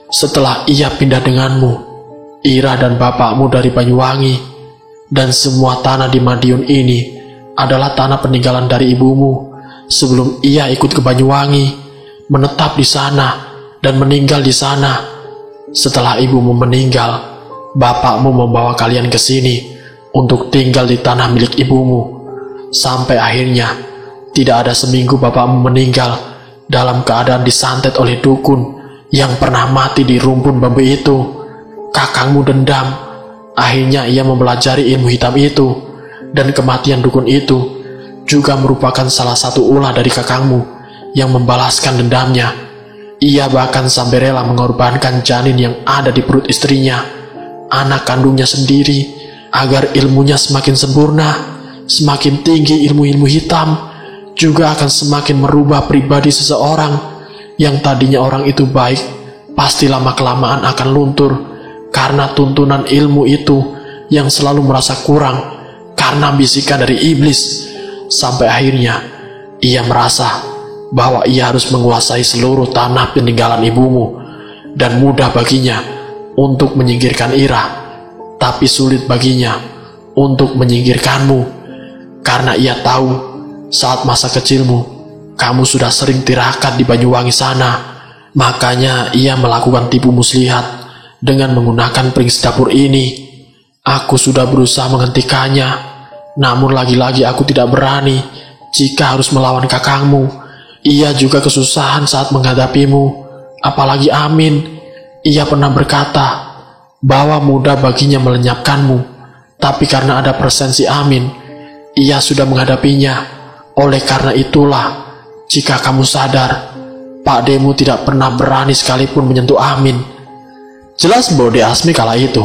Setelah ia pindah denganmu, Ira dan bapakmu dari Banyuwangi, dan semua tanah di Madiun ini adalah tanah peninggalan dari ibumu sebelum ia ikut ke Banyuwangi, menetap di sana dan meninggal di sana. Setelah ibumu meninggal, bapakmu membawa kalian ke sini untuk tinggal di tanah milik ibumu. Sampai akhirnya, tidak ada seminggu bapakmu meninggal dalam keadaan disantet oleh dukun yang pernah mati di rumpun bambu itu. Kakangmu dendam. Akhirnya ia mempelajari ilmu hitam itu, dan kematian dukun itu juga merupakan salah satu ulah dari kakangmu yang membalaskan dendamnya. Ia bahkan sampai rela mengorbankan janin yang ada di perut istrinya, anak kandungnya sendiri, agar ilmunya semakin sempurna, semakin tinggi ilmu-ilmu hitam, juga akan semakin merubah pribadi seseorang yang tadinya orang itu baik, pasti lama-kelamaan akan luntur karena tuntunan ilmu itu yang selalu merasa kurang karena bisikan dari iblis. Sampai akhirnya ia merasa bahwa ia harus menguasai seluruh tanah peninggalan ibumu, dan mudah baginya untuk menyingkirkan Ira, tapi sulit baginya untuk menyingkirkanmu, karena ia tahu saat masa kecilmu kamu sudah sering tirakat di Banyuwangi sana. Makanya ia melakukan tipu muslihat dengan menggunakan pring dapur ini. Aku sudah berusaha menghentikannya, namun lagi-lagi aku tidak berani jika harus melawan kakangmu. Ia juga kesusahan saat menghadapimu, apalagi Amin. Ia pernah berkata bahwa mudah baginya melenyapkanmu, tapi karena ada presensi Amin, ia sudah menghadapinya. Oleh karena itulah, jika kamu sadar Pak Demu tidak pernah berani sekalipun menyentuh Amin. Jelas Bode Asmi kala itu.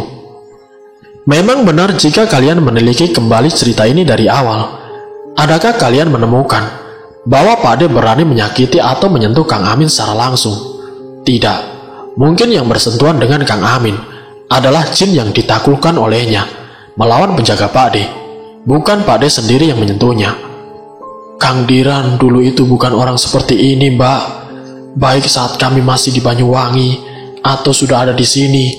Memang benar jika kalian meneliti kembali cerita ini dari awal. Adakah kalian menemukan bahwa Pak De berani menyakiti atau menyentuh Kang Amin secara langsung? Tidak. Mungkin yang bersentuhan dengan Kang Amin adalah jin yang ditaklukkan olehnya melawan penjaga Pak De. Bukan Pak De sendiri yang menyentuhnya. Kang Diran dulu itu bukan orang seperti ini, Mbak. Baik saat kami masih di Banyuwangi atau sudah ada di sini,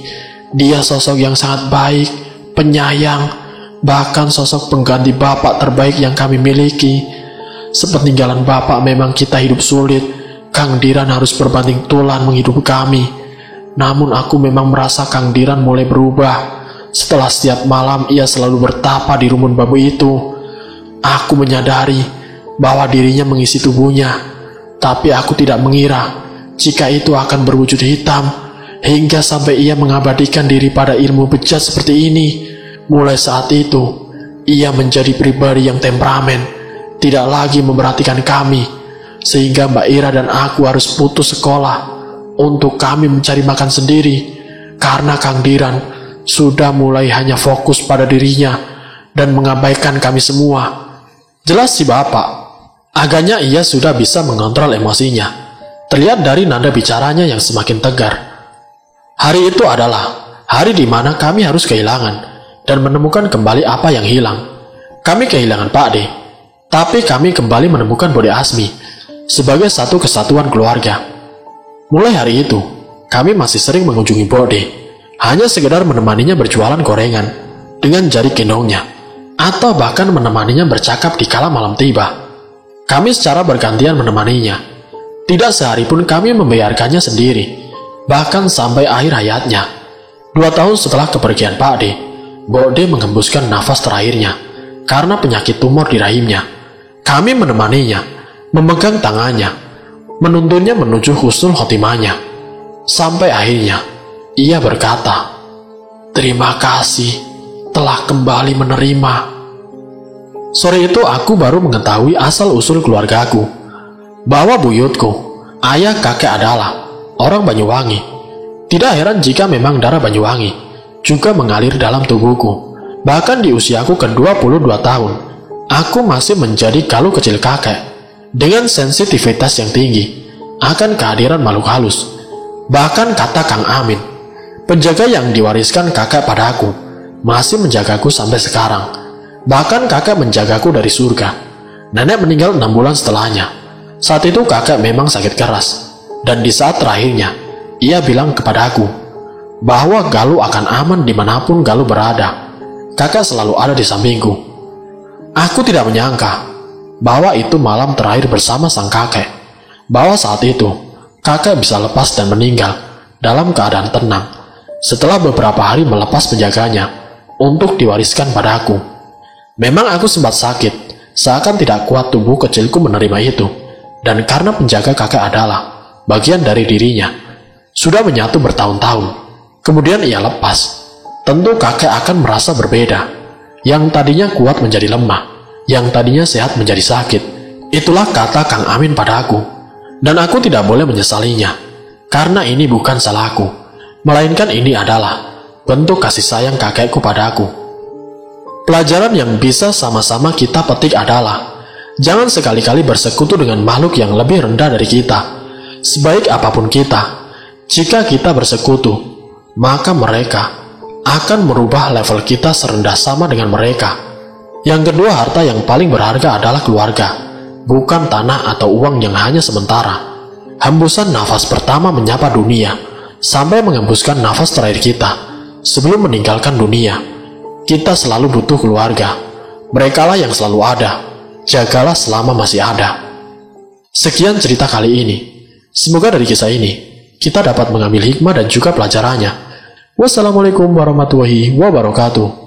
dia sosok yang sangat baik, penyayang, bahkan sosok pengganti bapak terbaik yang kami miliki. Sepeninggalan bapak memang kita hidup sulit. Kang Diran harus berbanting tulang menghidupi kami. Namun aku memang merasa Kang Diran mulai berubah. Setelah setiap malam ia selalu bertapa di rumpun bambu itu. Aku menyadari bahwa dirinya mengisi tubuhnya. Tapi aku tidak mengira jika itu akan berwujud hitam, hingga sampai ia mengabadikan diri pada ilmu bejat seperti ini. Mulai saat itu, ia menjadi pribadi yang temperamen, tidak lagi memperhatikan kami, sehingga Mbak Ira dan aku harus putus sekolah untuk kami mencari makan sendiri, karena Kang Diran sudah mulai hanya fokus pada dirinya dan mengabaikan kami semua. Jelas si bapak. Agaknya ia sudah bisa mengontrol emosinya. Terlihat dari nada bicaranya yang semakin tegar. Hari itu adalah hari di mana kami harus kehilangan dan menemukan kembali apa yang hilang. Kami kehilangan Pak De, tapi kami kembali menemukan Bode Asmi sebagai satu kesatuan keluarga. Mulai hari itu, kami masih sering mengunjungi Bode, hanya sekedar menemaninya berjualan gorengan dengan jari gendongnya, atau bahkan menemaninya bercakap di kala malam tiba. Kami secara bergantian menemaninya. Tidak sehari pun kami membiarkannya sendiri, bahkan sampai akhir hayatnya. 2 tahun setelah kepergian Pak De, Bode menghembuskan nafas terakhirnya karena penyakit tumor di rahimnya. Kami menemaninya, memegang tangannya, menuntunnya menuju husnul khotimahnya. Sampai akhirnya, ia berkata, "Terima kasih telah kembali menerima." Sore itu aku baru mengetahui asal-usul keluargaku, bahwa buyutku, ayah kakek adalah orang Banyuwangi. Tidak heran jika memang darah Banyuwangi juga mengalir dalam tubuhku. Bahkan di usiaku ke-22 tahun, aku masih menjadi galuh kecil kakek, dengan sensitivitas yang tinggi akan kehadiran makhluk halus. Bahkan kata Kang Amin, penjaga yang diwariskan kakek padaku, masih menjagaku sampai sekarang. Bahkan kakek menjagaku dari surga. Nenek meninggal 6 bulan setelahnya. Saat itu kakek memang sakit keras. Dan di saat terakhirnya, ia bilang kepadaku bahwa Galuh akan aman dimanapun Galuh berada. Kakek selalu ada di sampingku. Aku tidak menyangka bahwa itu malam terakhir bersama sang kakek. Bahwa saat itu, kakek bisa lepas dan meninggal dalam keadaan tenang. Setelah beberapa hari melepas penjaganya untuk diwariskan padaku. Memang aku sempat sakit, seakan tidak kuat tubuh kecilku menerima itu. Dan karena penjaga kakek adalah bagian dari dirinya, sudah menyatu bertahun-tahun. Kemudian ia lepas. Tentu kakek akan merasa berbeda. Yang tadinya kuat menjadi lemah, yang tadinya sehat menjadi sakit. Itulah kata Kang Amin padaku. Dan aku tidak boleh menyesalinya, karena ini bukan salahku, melainkan ini adalah bentuk kasih sayang kakekku padaku. Pelajaran yang bisa sama-sama kita petik adalah jangan sekali-kali bersekutu dengan makhluk yang lebih rendah dari kita. Sebaik apapun kita, jika kita bersekutu, maka mereka akan merubah level kita serendah sama dengan mereka. Yang kedua, harta yang paling berharga adalah keluarga, bukan tanah atau uang yang hanya sementara. Hembusan nafas pertama menyapa dunia, sampai menghembuskan nafas terakhir kita sebelum meninggalkan dunia. Kita selalu butuh keluarga. Merekalah yang selalu ada. Jagalah selama masih ada. Sekian cerita kali ini. Semoga dari kisah ini kita dapat mengambil hikmah dan juga pelajarannya. Wassalamualaikum warahmatullahi wabarakatuh.